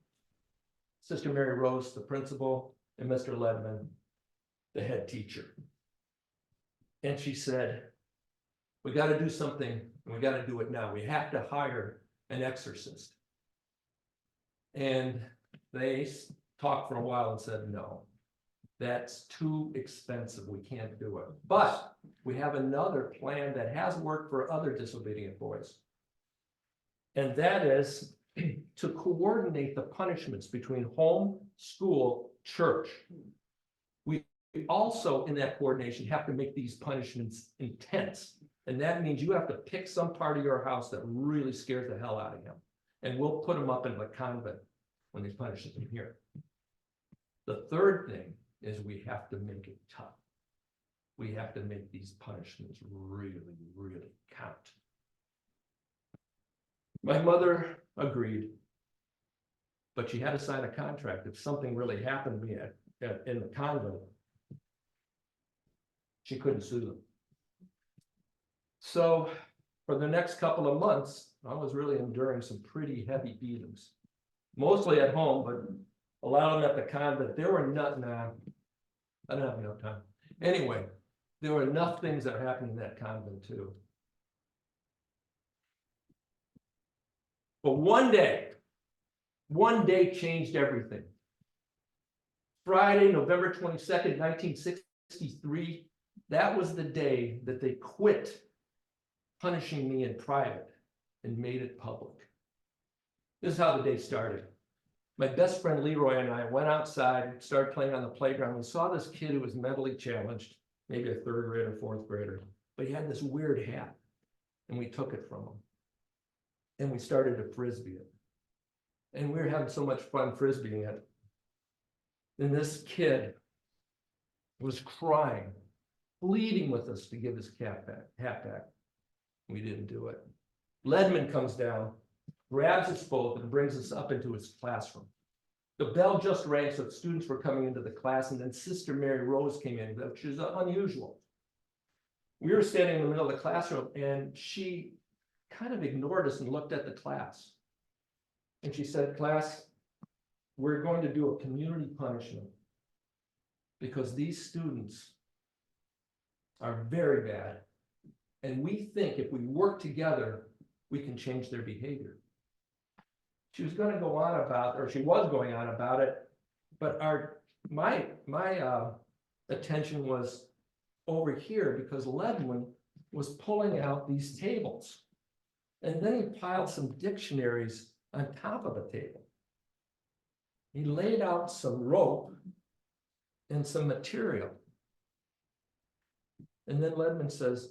Sister Mary Rose, the principal, and Mr. Ledman, the head teacher. And she said, we got to do something, and we got to do it now. We have to hire an exorcist. And they talked for a while and said, no, that's too expensive. We can't do it. But we have another plan that has worked for other disobedient boys. And that is to coordinate the punishments between home, school, church. We also, in that coordination, have to make these punishments intense. And that means you have to pick some part of your house that really scares the hell out of him. And we'll put him up in the convent when they punish him here. The third thing is we have to make it tough. We have to make these punishments really, really count. My mother agreed, but she had to sign a contract. If something really happened to me in the convent, she couldn't sue them. So for the next couple of months, I was really enduring some pretty heavy beatings, mostly at home, but a lot of them at the convent. There were I don't have enough time. Anyway, there were enough things that happened in that convent too. But one day changed everything. Friday, November 22nd, 1963, that was the day that they quit punishing me in private and made it public. This is how the day started. My best friend Leroy and I went outside, started playing on the playground. We saw this kid who was mentally challenged, maybe a third grader, fourth grader, but he had this weird hat, and we took it from him. And we started to frisbee it. And we were having so much fun frisbeeing it. And this kid was crying, pleading with us to give his hat back. We didn't do it. Ledman comes down, grabs us both, and brings us up into his classroom. The bell just rang, so students were coming into the class, and then Sister Mary Rose came in, which is unusual. We were standing in the middle of the classroom, and she kind of ignored us and looked at the class. And she said, class, we're going to do a community punishment because these students are very bad. And we think if we work together, we can change their behavior. She was going to go on about, or she was going on about it, but my attention was over here because Ledman was pulling out these tables. And then he piled some dictionaries on top of the table. He laid out some rope and some material. And then Ledman says,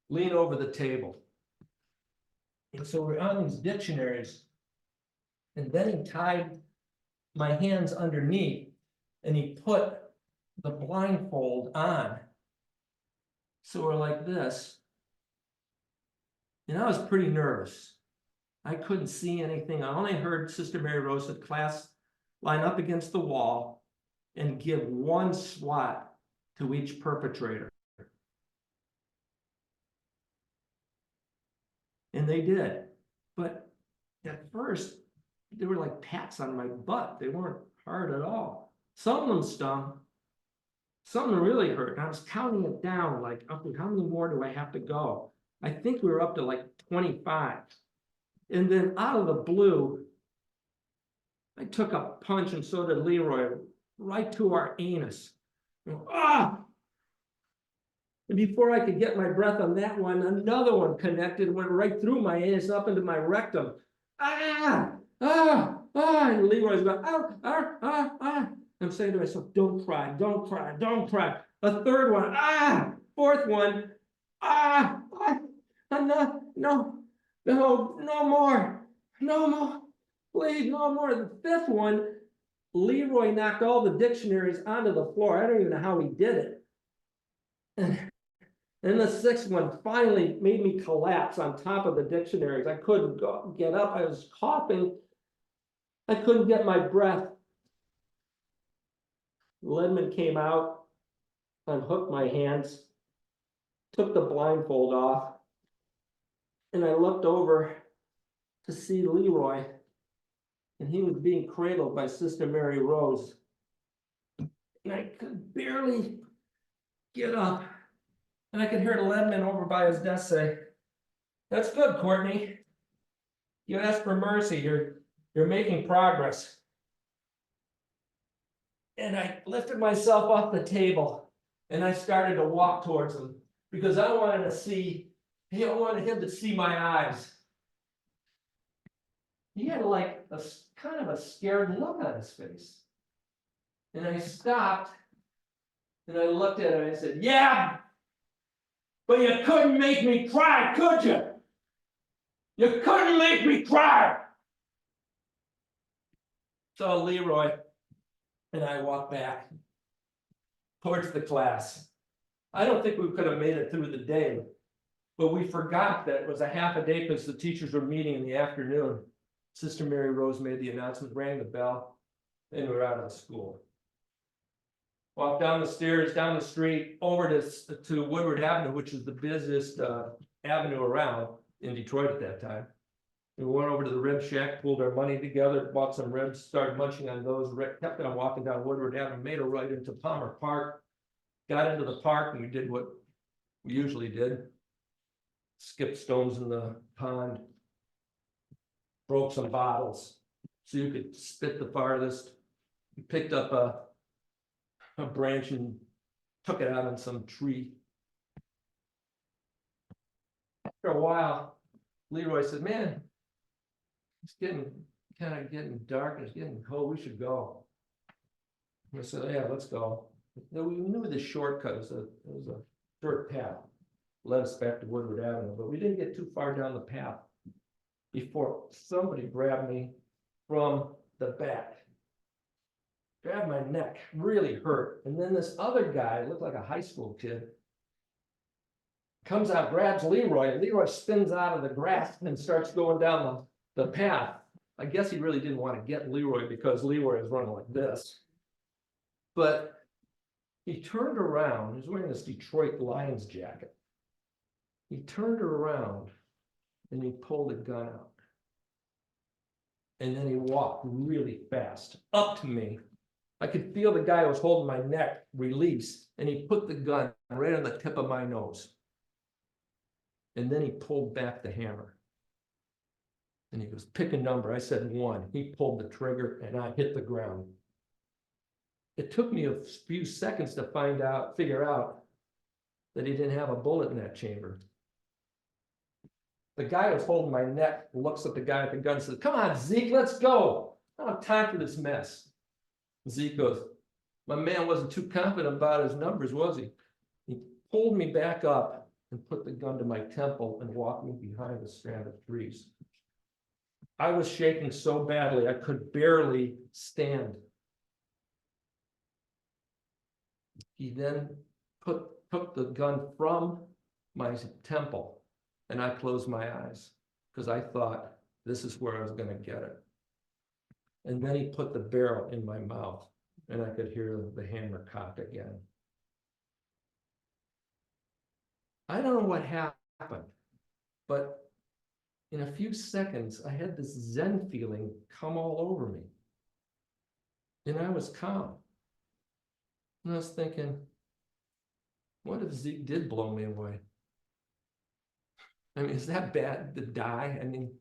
lean over the table. And so we're on these dictionaries. And then he tied my hands underneath and he put the blindfold on. So we're like this. And I was pretty nervous. I couldn't see anything. I only heard Sister Mary Rose said, class, line up against the wall and give one swat to each perpetrator. And they did. But at first, they were like pats on my butt. They weren't hard at all. Some of them stung. Some of them really hurt. And I was counting it down, like, okay, how many more do I have to go? I think we were up to like 25. And then out of the blue, I took a punch, and so did Leroy, right to our anus. Ah! And before I could get my breath on that one, another one connected, went right through my anus up into my rectum. Ah! Ah! Ah! And Leroy's going, ah! Ah! Ah! Ah! I'm saying to myself, don't cry, don't cry, don't cry. A third one, ah! Fourth one, ah! Ah! No, no, no, no more, no more, please, no more. The fifth one, Leroy knocked all the dictionaries onto the floor. I don't even know how he did it. And the sixth one finally made me collapse on top of the dictionaries. I couldn't get up. I was coughing. I couldn't get my breath. Ledman came out, unhooked my hands, took the blindfold off, and I looked over to see Leroy, and he was being cradled by Sister Mary Rose. And I could barely get up. And I could hear Ledman over by his desk say, "That's good, Courtney. You asked for mercy. You're making progress." And I lifted myself off the table and I started to walk towards him because I wanted him to see my eyes. He had like a kind of a scared look on his face. And I stopped and I looked at him and I said, "Yeah, but you couldn't make me cry, could you? You couldn't make me cry." So Leroy and I walked back towards the class. I don't think we could have made it through the day, but we forgot that it was a half a day because the teachers were meeting in the afternoon. Sister Mary Rose made the announcement, rang the bell, and we were out of school. Walked down the stairs, down the street, over to Woodward Avenue, which is the busiest avenue around in Detroit at that time. We went over to the rib shack, pulled our money together, bought some ribs, started munching on those, kept on walking down Woodward Avenue, made a right into Palmer Park, got into the park, and we did what we usually did. Skipped stones in the pond, broke some bottles so you could spit the farthest. We picked up a branch and took it out on some tree. After a while, Leroy said, "Man, it's kind of getting dark, and it's getting cold, we should go." And I said, "Yeah, let's go." We knew the shortcut was it was a dirt path, led us back to Woodward Avenue, but we didn't get too far down the path before somebody grabbed me from the back. Grabbed my neck, really hurt. And then this other guy, looked like a high school kid, comes out, grabs Leroy, and Leroy spins out of the grass and starts going down the path. I guess he really didn't want to get Leroy because Leroy is running like this. But he turned around, he was wearing this Detroit Lions jacket. He turned around and he pulled a gun out. And then he walked really fast up to me. I could feel the guy who was holding my neck release, and he put the gun right on the tip of my nose. And then he pulled back the hammer. And he goes, "Pick a number." I said 1. He pulled the trigger and I hit the ground. It took me a few seconds to figure out that he didn't have a bullet in that chamber. The guy who was holding my neck looks at the guy with the gun and says, "Come on, Zeke, let's go. I don't have time for this mess." Zeke goes, "My man wasn't too confident about his numbers, was he?" He pulled me back up and put the gun to my temple and walked me behind a strand of trees. I was shaking so badly I could barely stand. He then took the gun from my temple, and I closed my eyes because I thought this is where I was going to get it. And then he put the barrel in my mouth, and I could hear the hammer cock again. I don't know what happened, but in a few seconds, I had this Zen feeling come all over me. And I was calm. And I was thinking, what if Zeke did blow me away? I mean, is that bad to die? I mean,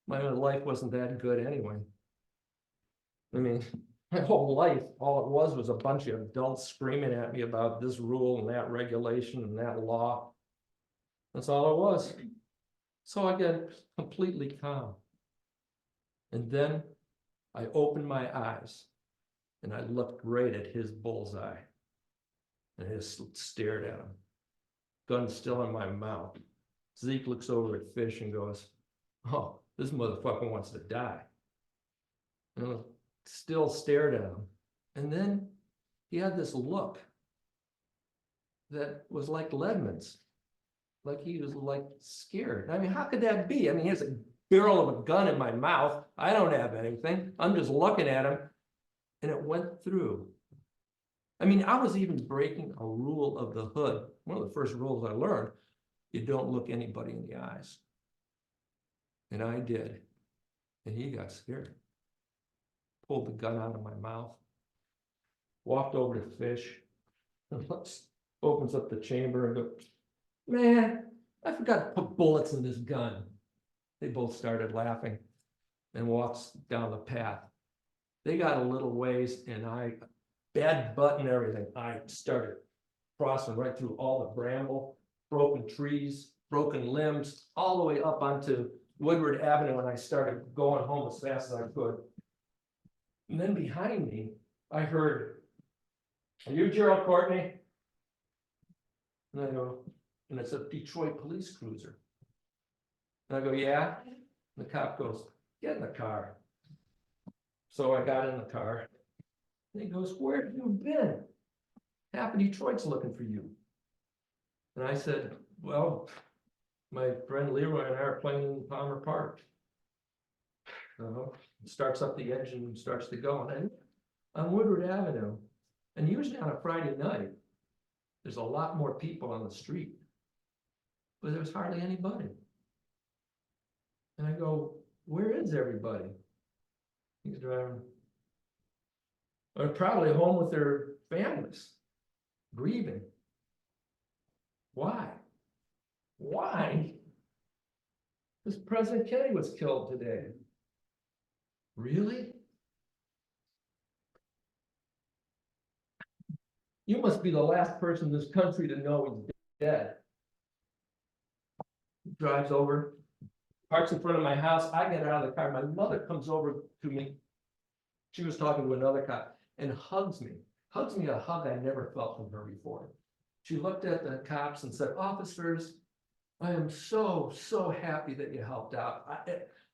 my life wasn't that good anyway. I mean, my whole life, all it was a bunch of adults screaming at me about this rule and that regulation and that law. That's all it was. So I got completely calm. And then I opened my eyes and I looked right at his bullseye. And I just stared at him. Gun still in my mouth. Zeke looks over at Fish and goes, "Oh, this motherfucker wants to die." And I still stared at him. And then he had this look that was like Ledman's. Like he was like scared. I mean, how could that be? I mean, he has a barrel of a gun in my mouth. I don't have anything. I'm just looking at him. And it went through. I mean, I was even breaking a rule of the hood. One of the first rules I learned, you don't look anybody in the eyes. And I did. And he got scared. Pulled the gun out of my mouth. Walked over to Fish. And opens up the chamber and goes, "Man, I forgot to put bullets in this gun." They both started laughing and walks down the path. They got a little ways and bad butt and everything. I started crossing right through all the bramble, broken trees, broken limbs, all the way up onto Woodward Avenue, and I started going home as fast as I could. And then behind me, I heard, "Are you Gerald Courtney?" And I go, and it's a Detroit police cruiser. And I go, "Yeah." And the cop goes, "Get in the car." So I got in the car. And he goes, "Where have you been? Half of Detroit's looking for you." And I said, "Well, my friend Leroy and I are playing in Palmer Park." Starts up the engine and starts to go. And on Woodward Avenue, and usually on a Friday night, there's a lot more people on the street. But there's hardly anybody. And I go, "Where is everybody?" He's driving. They're probably home with their families, grieving. Why? Why? Because President Kennedy was killed today. Really? You must be the last person in this country to know he's dead. Drives over, parks in front of my house. I get out of the car. My mother comes over to me. She was talking to another cop and hugs me a hug I never felt from her before. She looked at the cops and said, "Officers, I am so, so happy that you helped out.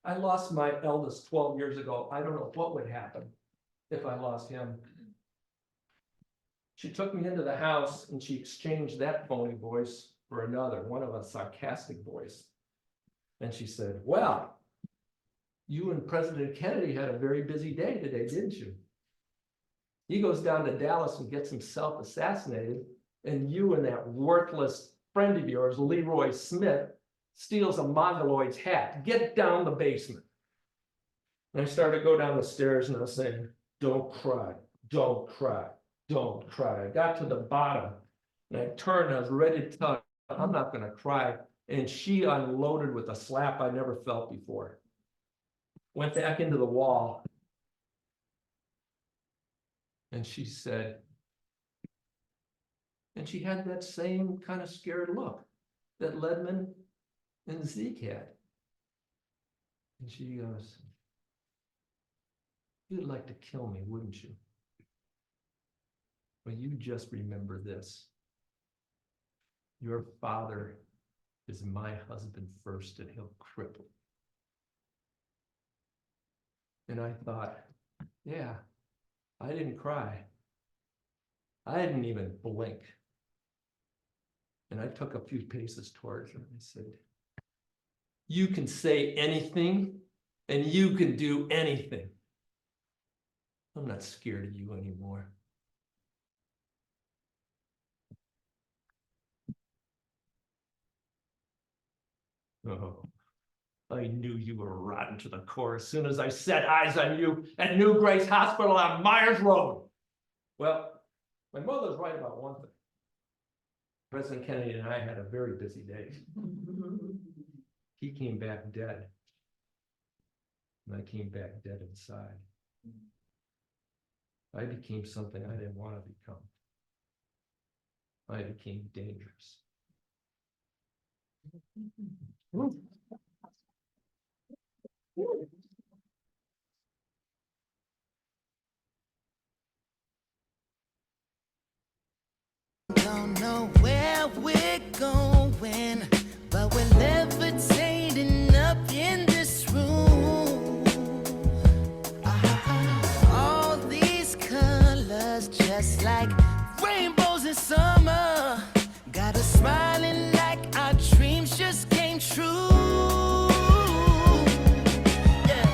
I lost my eldest 12 years ago. I don't know what would happen if I lost him." She took me into the house and she exchanged that phony voice for another, one of a sarcastic voice. And she said, "Well, you and President Kennedy had a very busy day today, didn't you? He goes down to Dallas and gets himself assassinated, and you and that worthless friend of yours, Leroy Smith, steals a Mongoloid's hat. Get down the basement." And I started to go down the stairs and I was saying, "Don't cry, don't cry, don't cry." I got to the bottom and I turned, I was ready to tell her, "I'm not gonna cry." And she unloaded with a slap I never felt before. Went back into the wall. And she said, and she had that same kind of scared look that Ledman and Zeke had. And she goes, "You'd like to kill me, wouldn't you? Well, you just remember this. Your father is my husband first, and he'll cripple." And I thought, yeah, I didn't cry. I didn't even blink. And I took a few paces towards her and I said, "You can say anything and you can do anything. I'm not scared of you anymore." Oh, I knew you were rotten to the core as soon as I set eyes on you at New Grace Hospital on Myers Road. Well, my mother's right about one thing. President Kennedy and I had a very busy day. He came back dead. And I came back dead inside. I became something I didn't want to become. I became dangerous. Don't know where we're going, but we're levitating up in this room. All these colors, just like rainbows in summer, got us smiling like our dreams just came true. Yeah.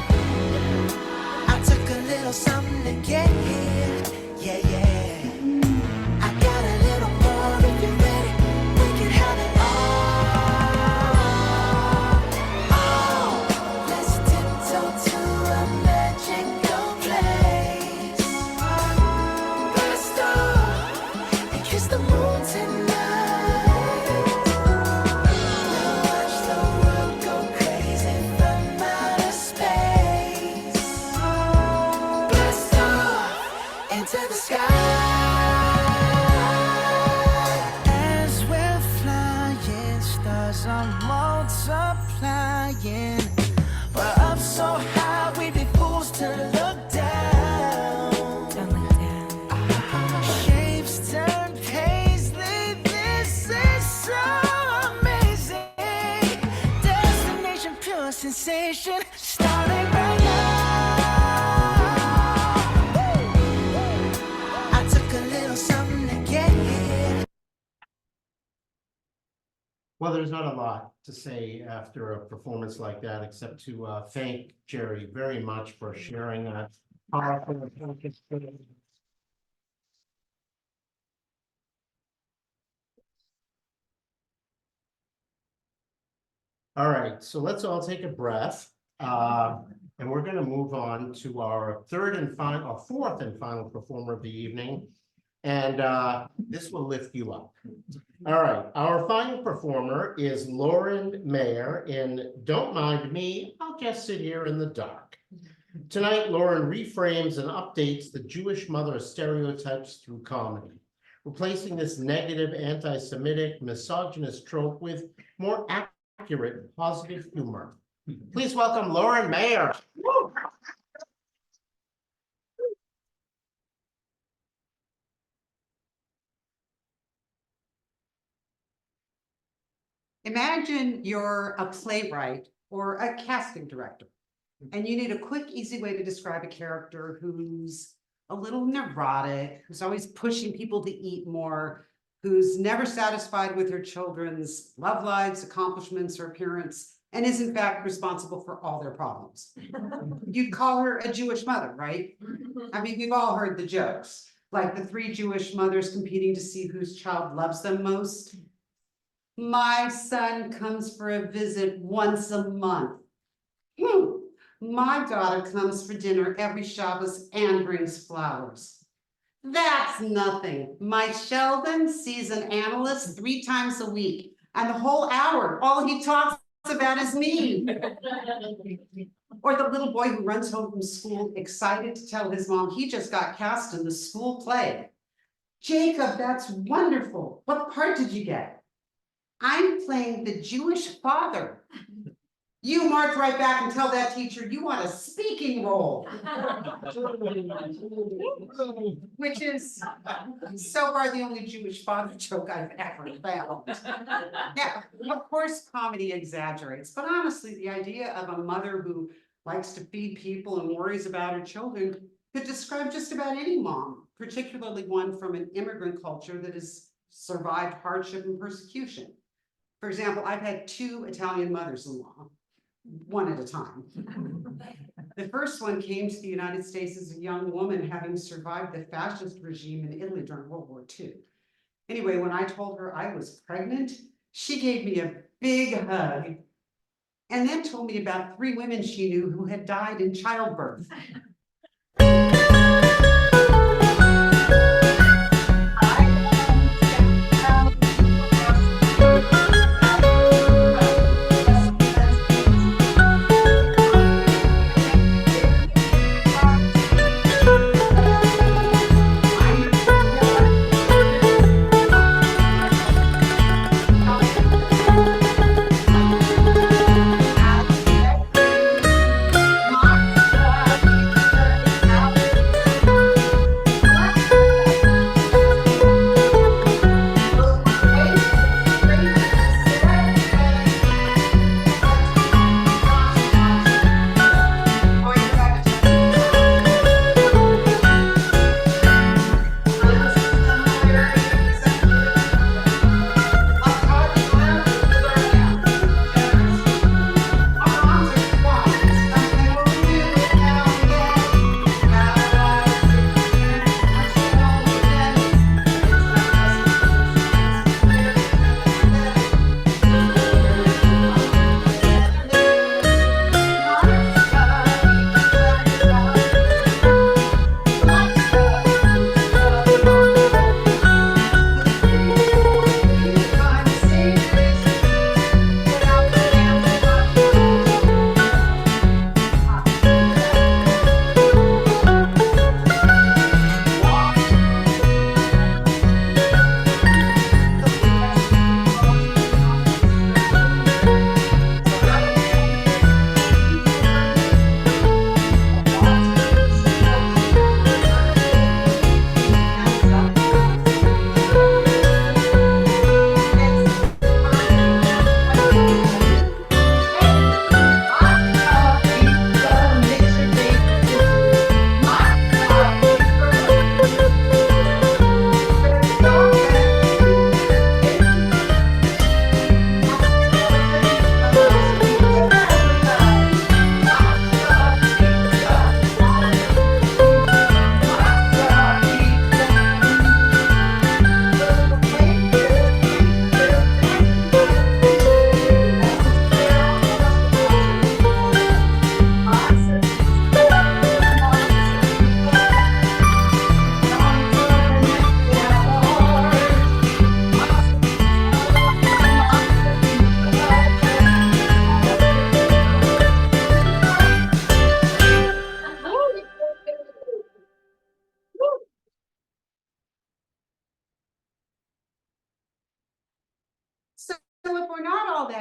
I took a little something to get here. Yeah, yeah. I got a little more if you're ready. We can have it all. Oh, let's tiptoe to a magical place. Blast off and kiss the moon tonight. We'll watch the world go crazy from outer space. Blast off into the sky. As we're flying, stars are multiplying. We're up so high, we'd be fools to look down. Shapes turn paisley, this is so amazing. Destination, pure sensation, starting right now. I took a little something to get here. Well, there's not a lot to say after a performance like that, except to thank Jerry very much for sharing that powerful and focused film. All right, so let's all take a breath. And we're going to move on to our fourth and final performer of the evening. And this will lift you up. All right, our final performer is Lauren Mayer in Don't Mind Me, I'll Just Sit Here in the Dark. Tonight, Lauren reframes and updates the Jewish mother stereotypes through comedy, replacing this negative anti-Semitic misogynist trope with more accurate positive humor. Please welcome Lauren Mayer. Woo! Imagine you're a playwright or a casting director, and you need a quick, easy way to describe a character who's a little neurotic, who's always pushing people to eat more, who's never satisfied with her children's love lives, accomplishments, or appearance, and is in fact responsible for all their problems. You'd call her a Jewish mother, right? I mean, we've all heard the jokes, like the 3 Jewish mothers competing to see whose child loves them most. My son comes for a visit once a month. My daughter comes for dinner every Shabbos and brings flowers. That's nothing. My Sheldon sees an analyst 3 times a week, and the whole hour, all he talks about is me. Or the little boy who runs home from school excited to tell his mom he just got cast in the school play. Jacob, that's wonderful. What part did you get? I'm playing the Jewish father. You march right back and tell that teacher you want a speaking role. Which is so far the only Jewish father joke I've ever found. Now, of course, comedy exaggerates, but honestly, the idea of a mother who likes to feed people and worries about her children could describe just about any mom, particularly one from an immigrant culture that has survived hardship and persecution. For example, I've had 2 Italian mothers-in-law, one at a time. The first one came to the United States as a young woman, having survived the fascist regime in Italy during World War II. Anyway, when I told her I was pregnant, she gave me a big hug and then told me about 3 women she knew who had died in childbirth.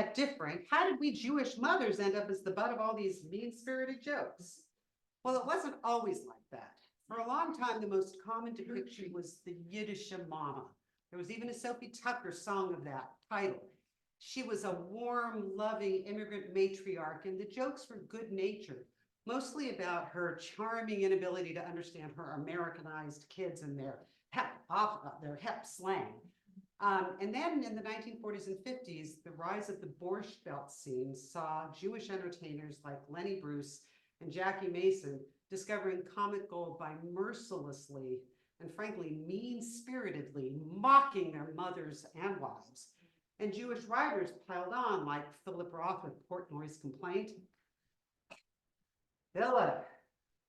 that different, how did we Jewish mothers end up as the butt of all these mean-spirited jokes? Well, it wasn't always like that. For a long time, the most common depiction was the Yiddish mama. There was even a Sophie Tucker song of that title. She was a warm, loving immigrant matriarch, and the jokes were good-natured, mostly about her charming inability to understand her Americanized kids and their hep slang. And then in the 1940s and 50s, the rise of the Borscht Belt scene saw Jewish entertainers like Lenny Bruce and Jackie Mason discovering comic gold by mercilessly and frankly mean-spiritedly mocking their mothers and wives. And Jewish writers piled on, like Philip Roth with Portnoy's Complaint. Philip,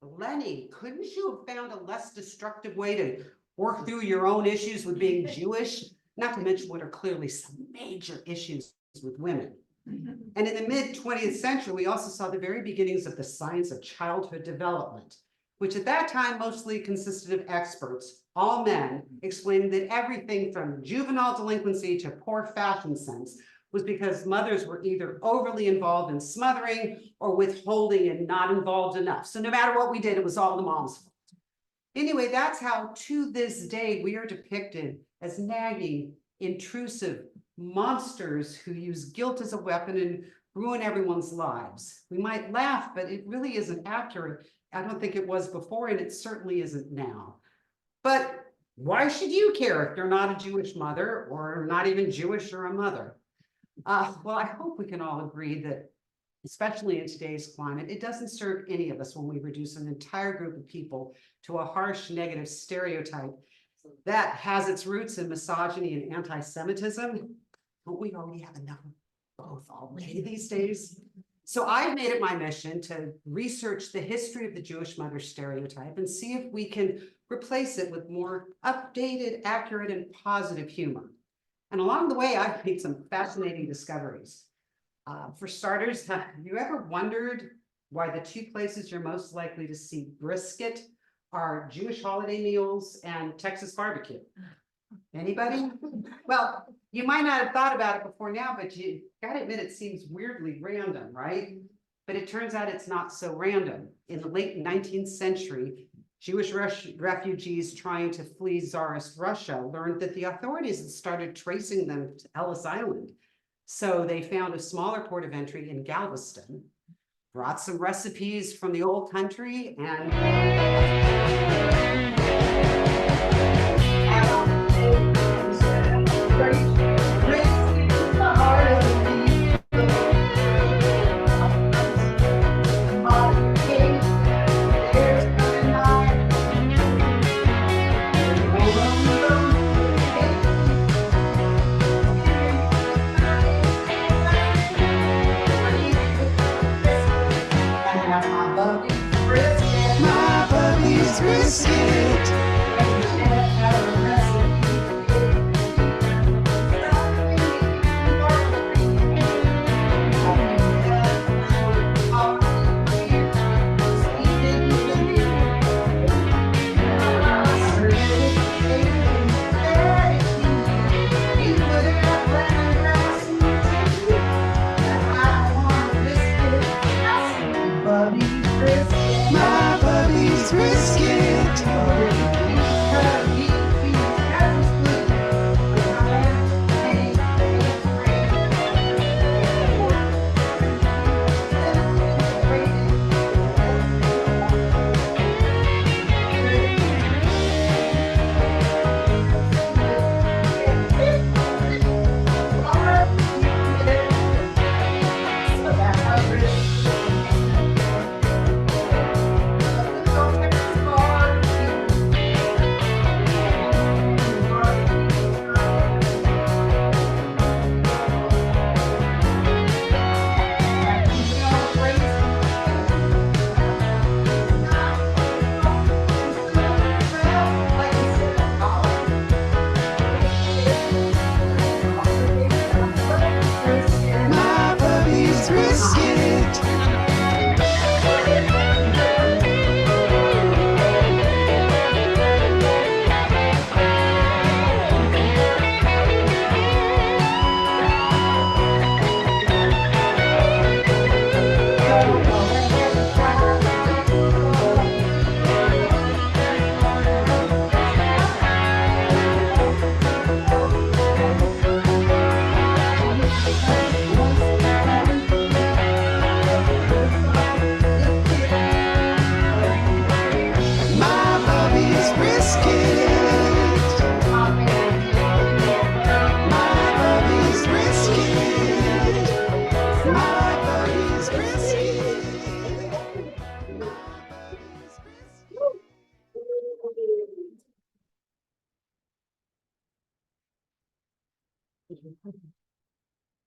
Lenny, couldn't you have found a less destructive way to work through your own issues with being Jewish? Not to mention what are clearly some major issues with women. And in the mid-20th century, we also saw the very beginnings of the science of childhood development, which at that time mostly consisted of experts, all men, explaining that everything from juvenile delinquency to poor fashion sense was because mothers were either overly involved in smothering or withholding and not involved enough. So no matter what we did, it was all the mom's fault. Anyway, that's how to this day we are depicted as nagging, intrusive monsters who use guilt as a weapon and ruin everyone's lives. We might laugh, but it really isn't accurate. I don't think it was before, and it certainly isn't now. But why should you care if you're not a Jewish mother or not even Jewish or a mother? Well, I hope we can all agree that, especially in today's climate, it doesn't serve any of us when we reduce an entire group of people to a harsh negative stereotype that has its roots in misogyny and anti-Semitism. But we already have enough of both already these days. So I've made it my mission to research the history of the Jewish mother stereotype and see if we can replace it with more updated, accurate, and positive humor. And along the way, I've made some fascinating discoveries. For starters, have you ever wondered why the two places you're most likely to see brisket are Jewish holiday meals and Texas barbecue? Anybody? Well, you might not have thought about it before now, but you gotta admit it seems weirdly random, right? But it turns out it's not so random. In the late 19th century, Jewish refugees trying to flee Tsarist Russia learned that the authorities had started tracing them to Ellis Island. So they found a smaller port of entry in Galveston, brought some recipes from the old country, and My puppy's brisket. My puppy's brisket.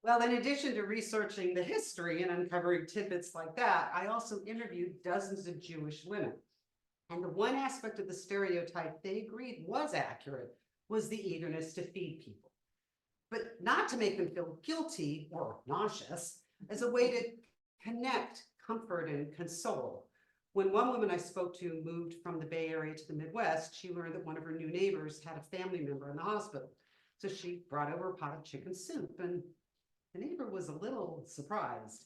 Well, in addition to researching the history and uncovering tidbits like that, I also interviewed dozens of Jewish women. And the one aspect of the stereotype they agreed was accurate was the eagerness to feed people. But not to make them feel guilty or nauseous, as a way to connect, comfort, and console. When one woman I spoke to moved from the Bay Area to the Midwest, she learned that one of her new neighbors had a family member in the hospital. So she brought over a pot of chicken soup, and the neighbor was a little surprised.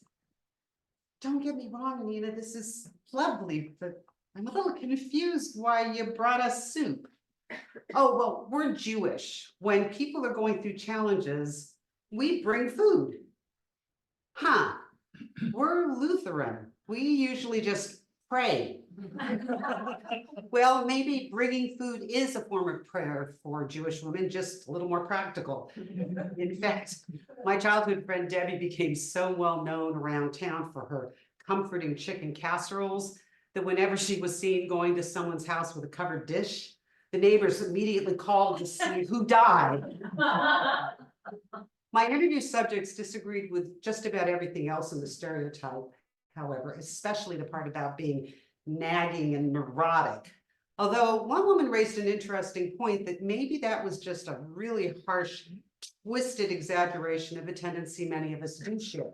Don't get me wrong, Nina, this is lovely, but I'm a little confused why you brought us soup. Oh, well, we're Jewish. When people are going through challenges, we bring food. Huh, we're Lutheran. We usually just pray. Well, maybe bringing food is a form of prayer for Jewish women, just a little more practical. In fact, my childhood friend Debbie became so well known around town for her comforting chicken casseroles that whenever she was seen going to someone's house with a covered dish, the neighbors immediately called to see who died. My interview subjects disagreed with just about everything else in the stereotype, however, especially the part about being nagging and neurotic. Although one woman raised an interesting point that maybe that was just a really harsh, twisted exaggeration of a tendency many of us do share,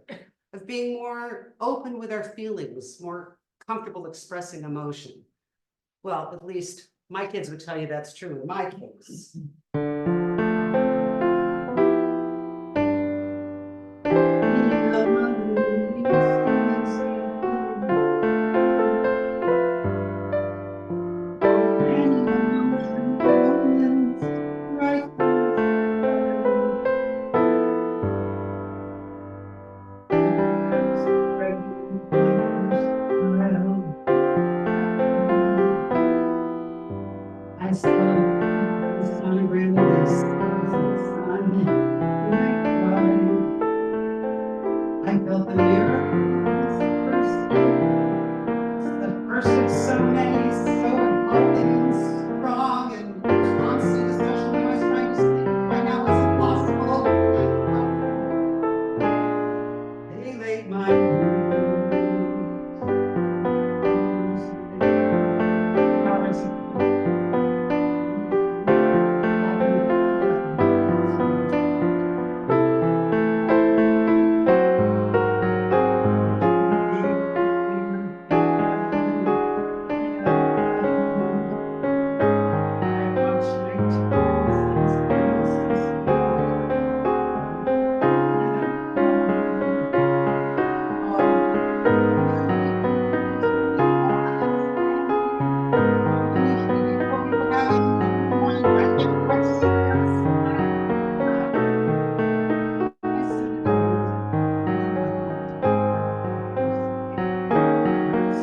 of being more open with our feelings, more comfortable expressing emotion. Well, at least my kids would tell you that's true in my case. I saw the sun release the sun, and I cried. I felt the miracles the first of so many, so healthy and strong and constant, especially when I was trying to sleep. Right now it's impossible. They laid my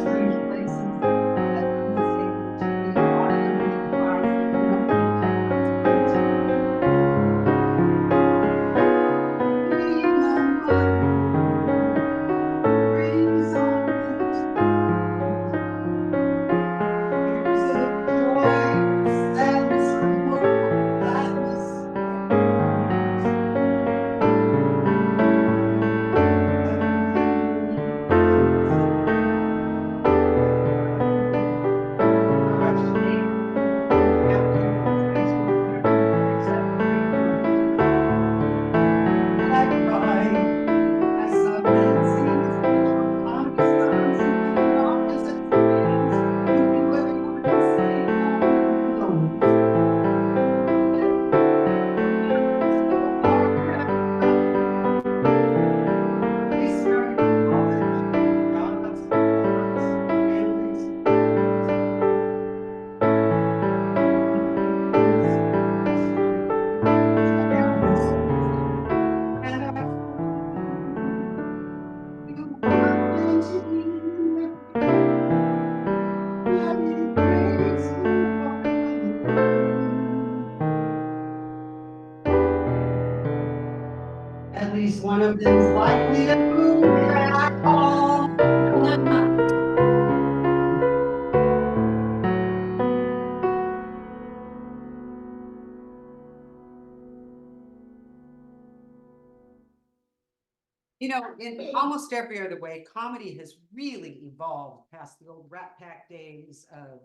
strange places that I was able to be audibly advised that nobody had brings on tears of joy, sadness, hope, gladness. At least one of them is likely to move back home. in almost every other way, comedy has really evolved past the old Rat Pack days of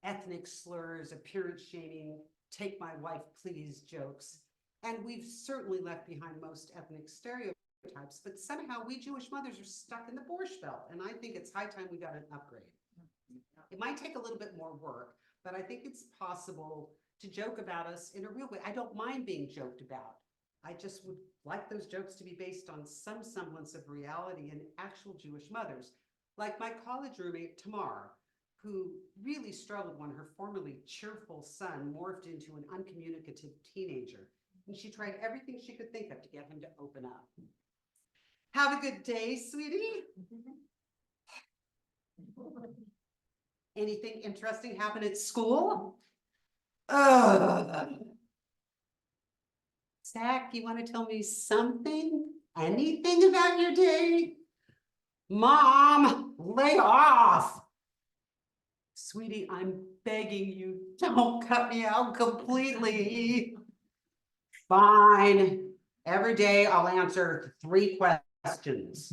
ethnic slurs, appearance shaming, take my wife please jokes. And we've certainly left behind most ethnic stereotypes, but somehow we Jewish mothers are stuck in the Borscht Belt, and I think it's high time we got an upgrade. It might take a little bit more work, but I think it's possible to joke about us in a real way. I don't mind being joked about. I just would like those jokes to be based on some semblance of reality and actual Jewish mothers, like my college roommate Tamar, who really struggled when her formerly cheerful son morphed into an uncommunicative teenager. And she tried everything she could think of to get him to open up. Have a good day, sweetie. Anything interesting happen at school? Zach, you want to tell me something? Anything about your day? Mom, lay off. Sweetie, I'm begging you, don't cut me out completely. Fine. Every day I'll answer 3 questions.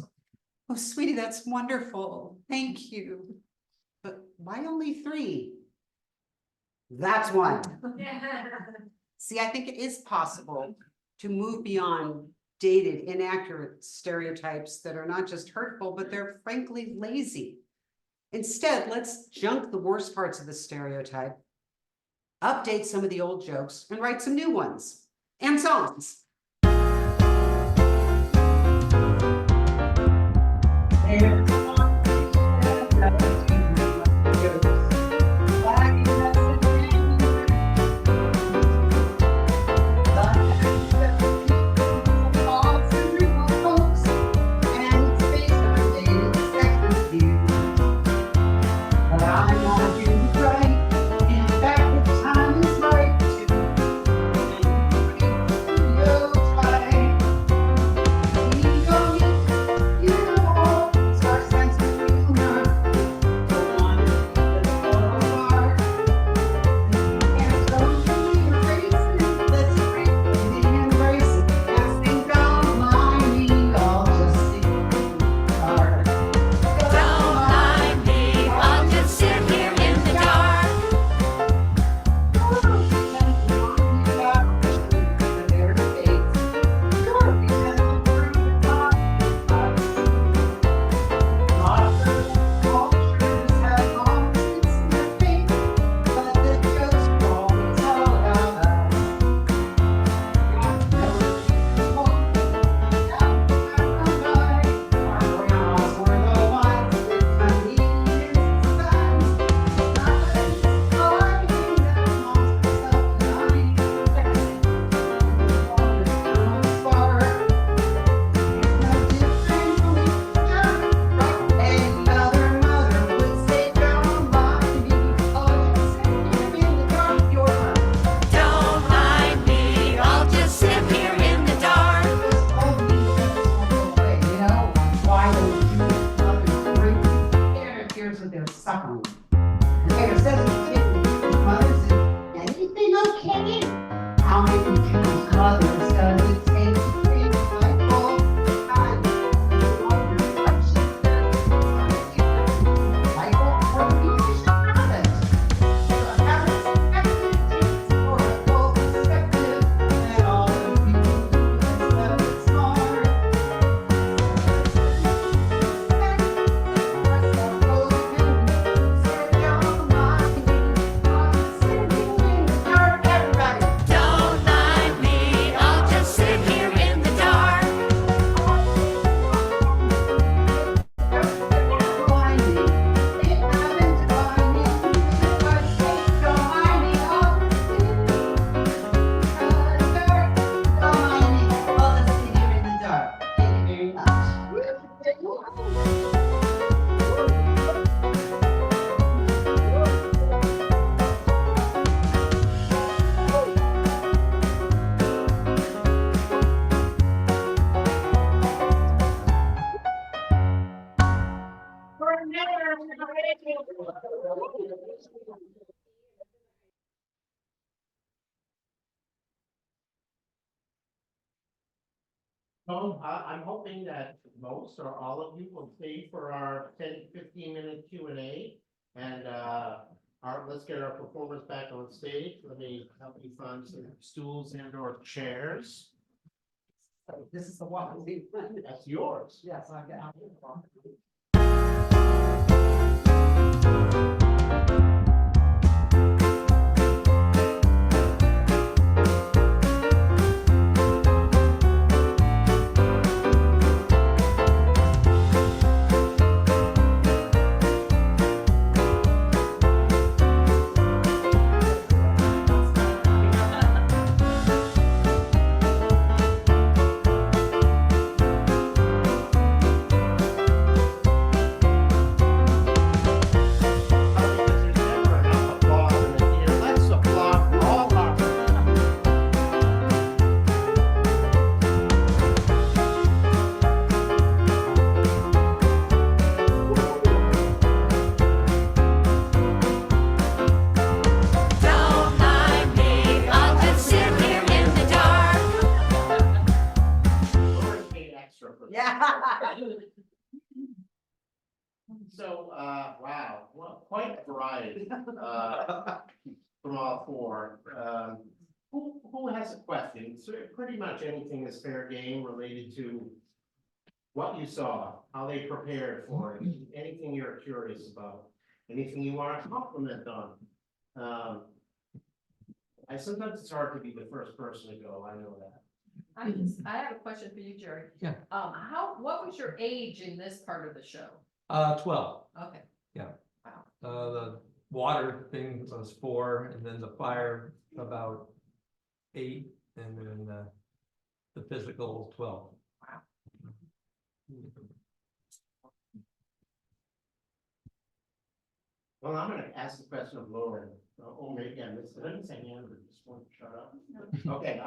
Oh, sweetie, that's wonderful. Thank you. But why only 3? That's 1. See, I think it is possible to move beyond dated, inaccurate stereotypes that are not just hurtful, but they're frankly lazy. Instead, let's junk the worst parts of the stereotype, update some of the old jokes, and write some new ones and songs. So I'm hoping that most or all of you will stay for our 10-15 minute Q&A. And let's get our performers back on stage. Let me help you find some stools and or chairs. This is the one. That's yours. Yes, I got it. There's never enough applause in the theater. Let's applaud for all our. Don't mind me, I'll just sit here in the dark. Lauren paid extra for that. Yeah. So, wow, well, quite a variety, from all four. Who has a question? So pretty much anything is fair game related to what you saw, how they prepared for it, anything you're curious about, anything you want to compliment on. Sometimes it's hard to be the first person to go, I know that. I have a question for you, Jerry. Yeah. What was your age in this part of the show? 12. Okay. The water thing was 4, and then the fire about 8, and then the physical 12. Well, I'm gonna ask the question of Lauren, or maybe I missed it, I didn't say hand, but just want to shut up. Okay,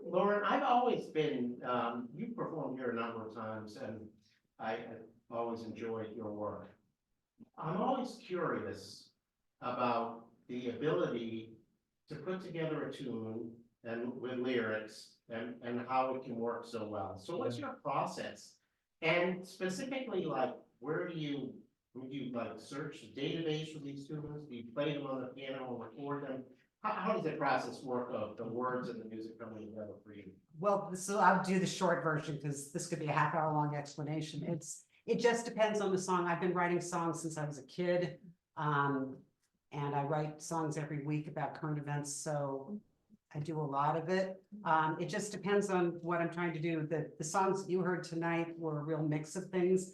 Lauren, I've always been, you've performed here a number of times, and I've always enjoyed your work. I'm always curious about the ability to put together a tune and with lyrics and how it can work so well. So what's your process? And specifically, like, would you like search the database for these tunes? Do you play them on the piano or record them? How does the process work of the words and the music coming together for you? Well, so I'll do the short version because this could be a half-hour long explanation. It just depends on the song. I've been writing songs since I was a kid. And I write songs every week about current events, so I do a lot of it. It just depends on what I'm trying to do. The songs you heard tonight were a real mix of things.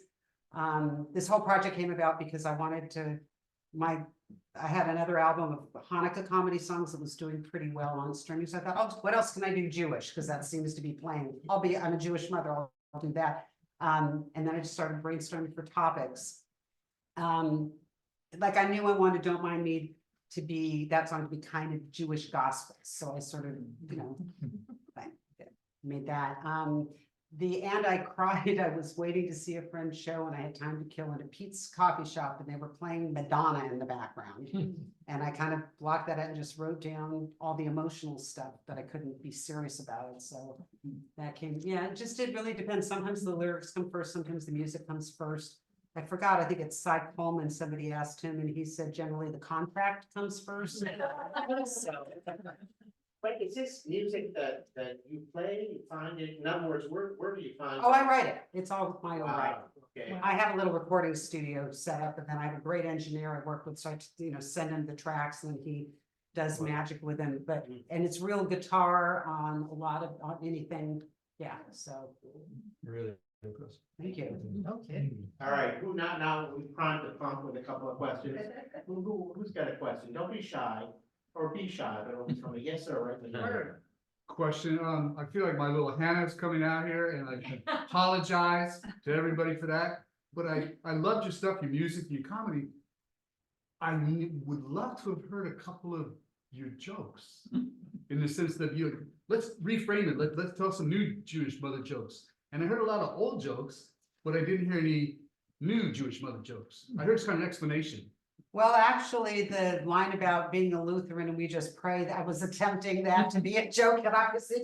This whole project came about because I wanted to, I had another album of Hanukkah comedy songs that was doing pretty well on streaming. So I thought, oh, what else can I do Jewish? Because that seems to be playing. I'm a Jewish mother, I'll do that. And then I just started brainstorming for topics. Like I knew I wanted Don't Mind Me to be, that song to be kind of Jewish gospel. So I sort of, made that. And I cried, I was waiting to see a friend's show and I had time to kill at a Pete's coffee shop and they were playing Madonna in the background. And I kind of blocked that out and just wrote down all the emotional stuff that I couldn't be serious about it. So that came, it really depends. Sometimes the lyrics come first, sometimes the music comes first. I forgot, I think it's Cy Coleman, somebody asked him and he said generally the contract comes first. But is this music that you play, you find it, in other words, where do you find? Oh, I write it. It's all my own writing. Okay, I have a little recording studio set up and then I have a great engineer I work with, so I send him the tracks and he does magic with them, and it's real guitar on a lot of, on anything, so, Really impressive. thank you. Okay. all right, now we primed the pump with a couple of questions. Who's got a question? Don't be shy, or be shy, but it'll become a yes sir, right? in the middle. Question, I feel like my little Hannah's coming out here and I apologize to everybody for that, but I loved your stuff, your music, your comedy. Would love to have heard a couple of your jokes, in the sense that let's reframe it, let's tell some new Jewish mother jokes. And I heard a lot of old jokes, but I didn't hear any new Jewish mother jokes. I heard kind of an explanation. Well, actually, the line about being a Lutheran and we just pray, I was attempting that to be a joke, and obviously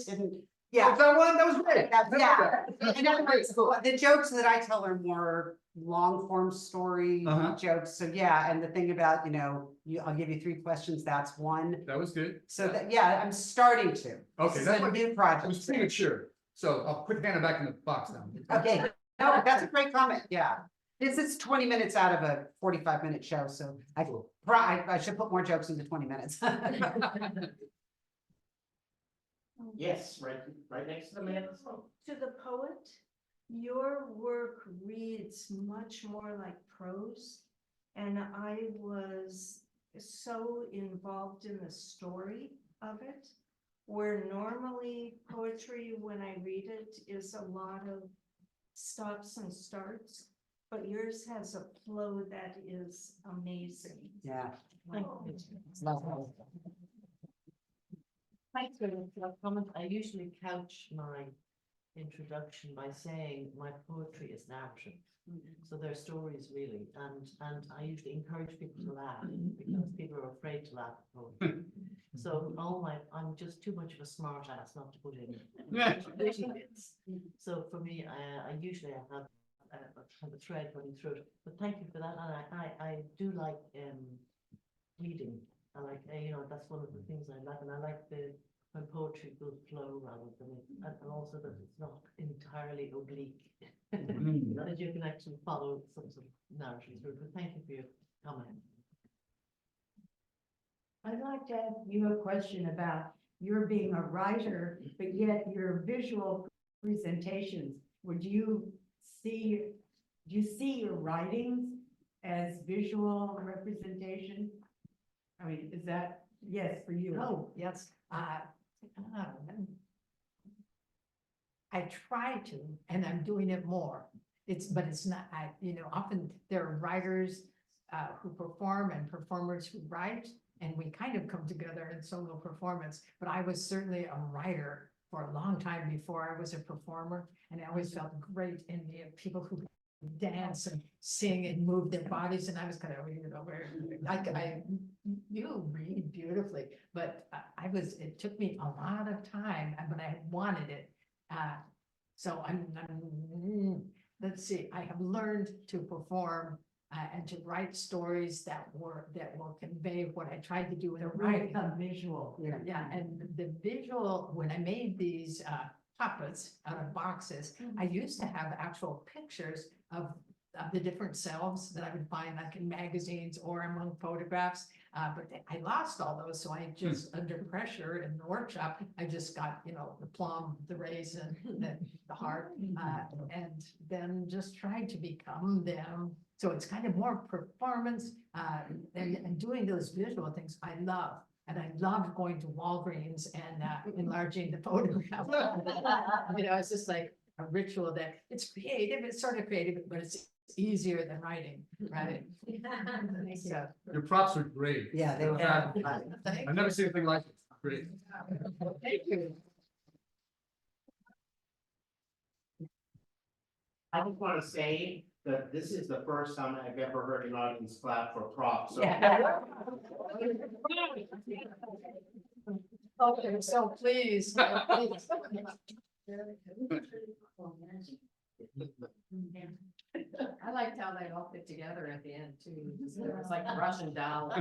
Yeah. That one, that was great. Yeah. And the jokes that I tell are more long form story Uh-huh. jokes. So yeah, and the thing about, I'll give you 3 questions, that's one. That was good. So that, yeah, I'm starting to. Okay, This is that's a what new I project. was premature. So I'll put Hannah back in the box now. Okay, no, that's a great comment, yeah. This is 20 minutes out of a 45-minute show, so I should put more jokes into 20 minutes. Yes, right next to the man. To the poet, your work reads much more like prose. And I was so involved in the story of it, where normally poetry, when I read it, is a lot of stops and starts. But yours has a flow that is amazing. Yeah. Thank you. It's lovely. Thanks for the comment. I usually couch my introduction by saying my poetry is narrative. So they're stories really, and I usually encourage people to laugh because people are afraid to laugh at poetry. So I'm just too much of a smart ass not to put in witty bits. So for me, I usually have a thread running through it. But thank you for that, and I do like reading. I like that's one of the things I like, and I like when poetry will flow rather than and also that it's not entirely oblique. That you can actually follow some sort of narrative through. But thank you for your comment. I'd like to ask you a question about your being a writer, but yet your visual presentations. Do you see your writings as visual representation? I mean, is that, yes, for you? Oh, yes, I try to, and I'm doing it more. But it's not, often there are writers who perform and performers who write, and we kind of come together in solo performance. But I was certainly a writer for a long time before I was a performer, and I always felt great in the people who dance and sing and move their bodies, and I was kind of, you read beautifully, but it took me a lot of time, but I wanted it. So let's see, I have learned to perform and to write stories that will convey what I tried to do in the writing. Visual. Yeah, and the visual, when I made these puppets out of boxes, I used to have actual pictures of the different selves that I would find like in magazines or among photographs. But I lost all those, so I just, under pressure in the workshop, I just got, the plum, the raisin, the heart, and then just tried to become them. So it's kind of more performance, and doing those visual things I love. And I love going to Walgreens and enlarging the photograph. It's just like a ritual that it's creative, it's sort of creative, but it's easier than writing, right? So, Your props are great. Yeah, they were. I've never seen anything like it. Great. thank you. I just want to say that this is the first time I've ever heard an audience clap for props. So Okay, so please. I liked how they all fit together at the end too. It was like Russian doll.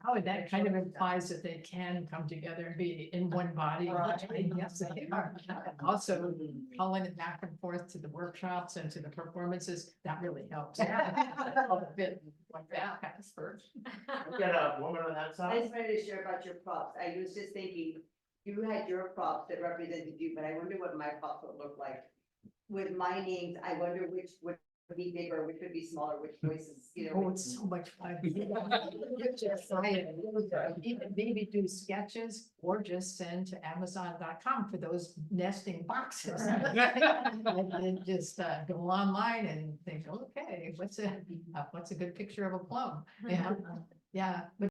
Oh, that kind of implies that they can come together and be in one body. Right. Yes, they are. Also, calling it back and forth to the workshops and to the performances, that really helps. All the fit like that. That's first. get a woman on that I side. just wanted to share about your props. I was just thinking, you had your props that represented you, but I wonder what my props would look like. With my names, I wonder which would be bigger, which would be smaller, which voices, Oh, it's so much fun. You just sign it. Even maybe do sketches or just send to Amazon.com for those nesting boxes. And then just go online and think, okay, what's a good picture of a plum? Yeah, yeah, but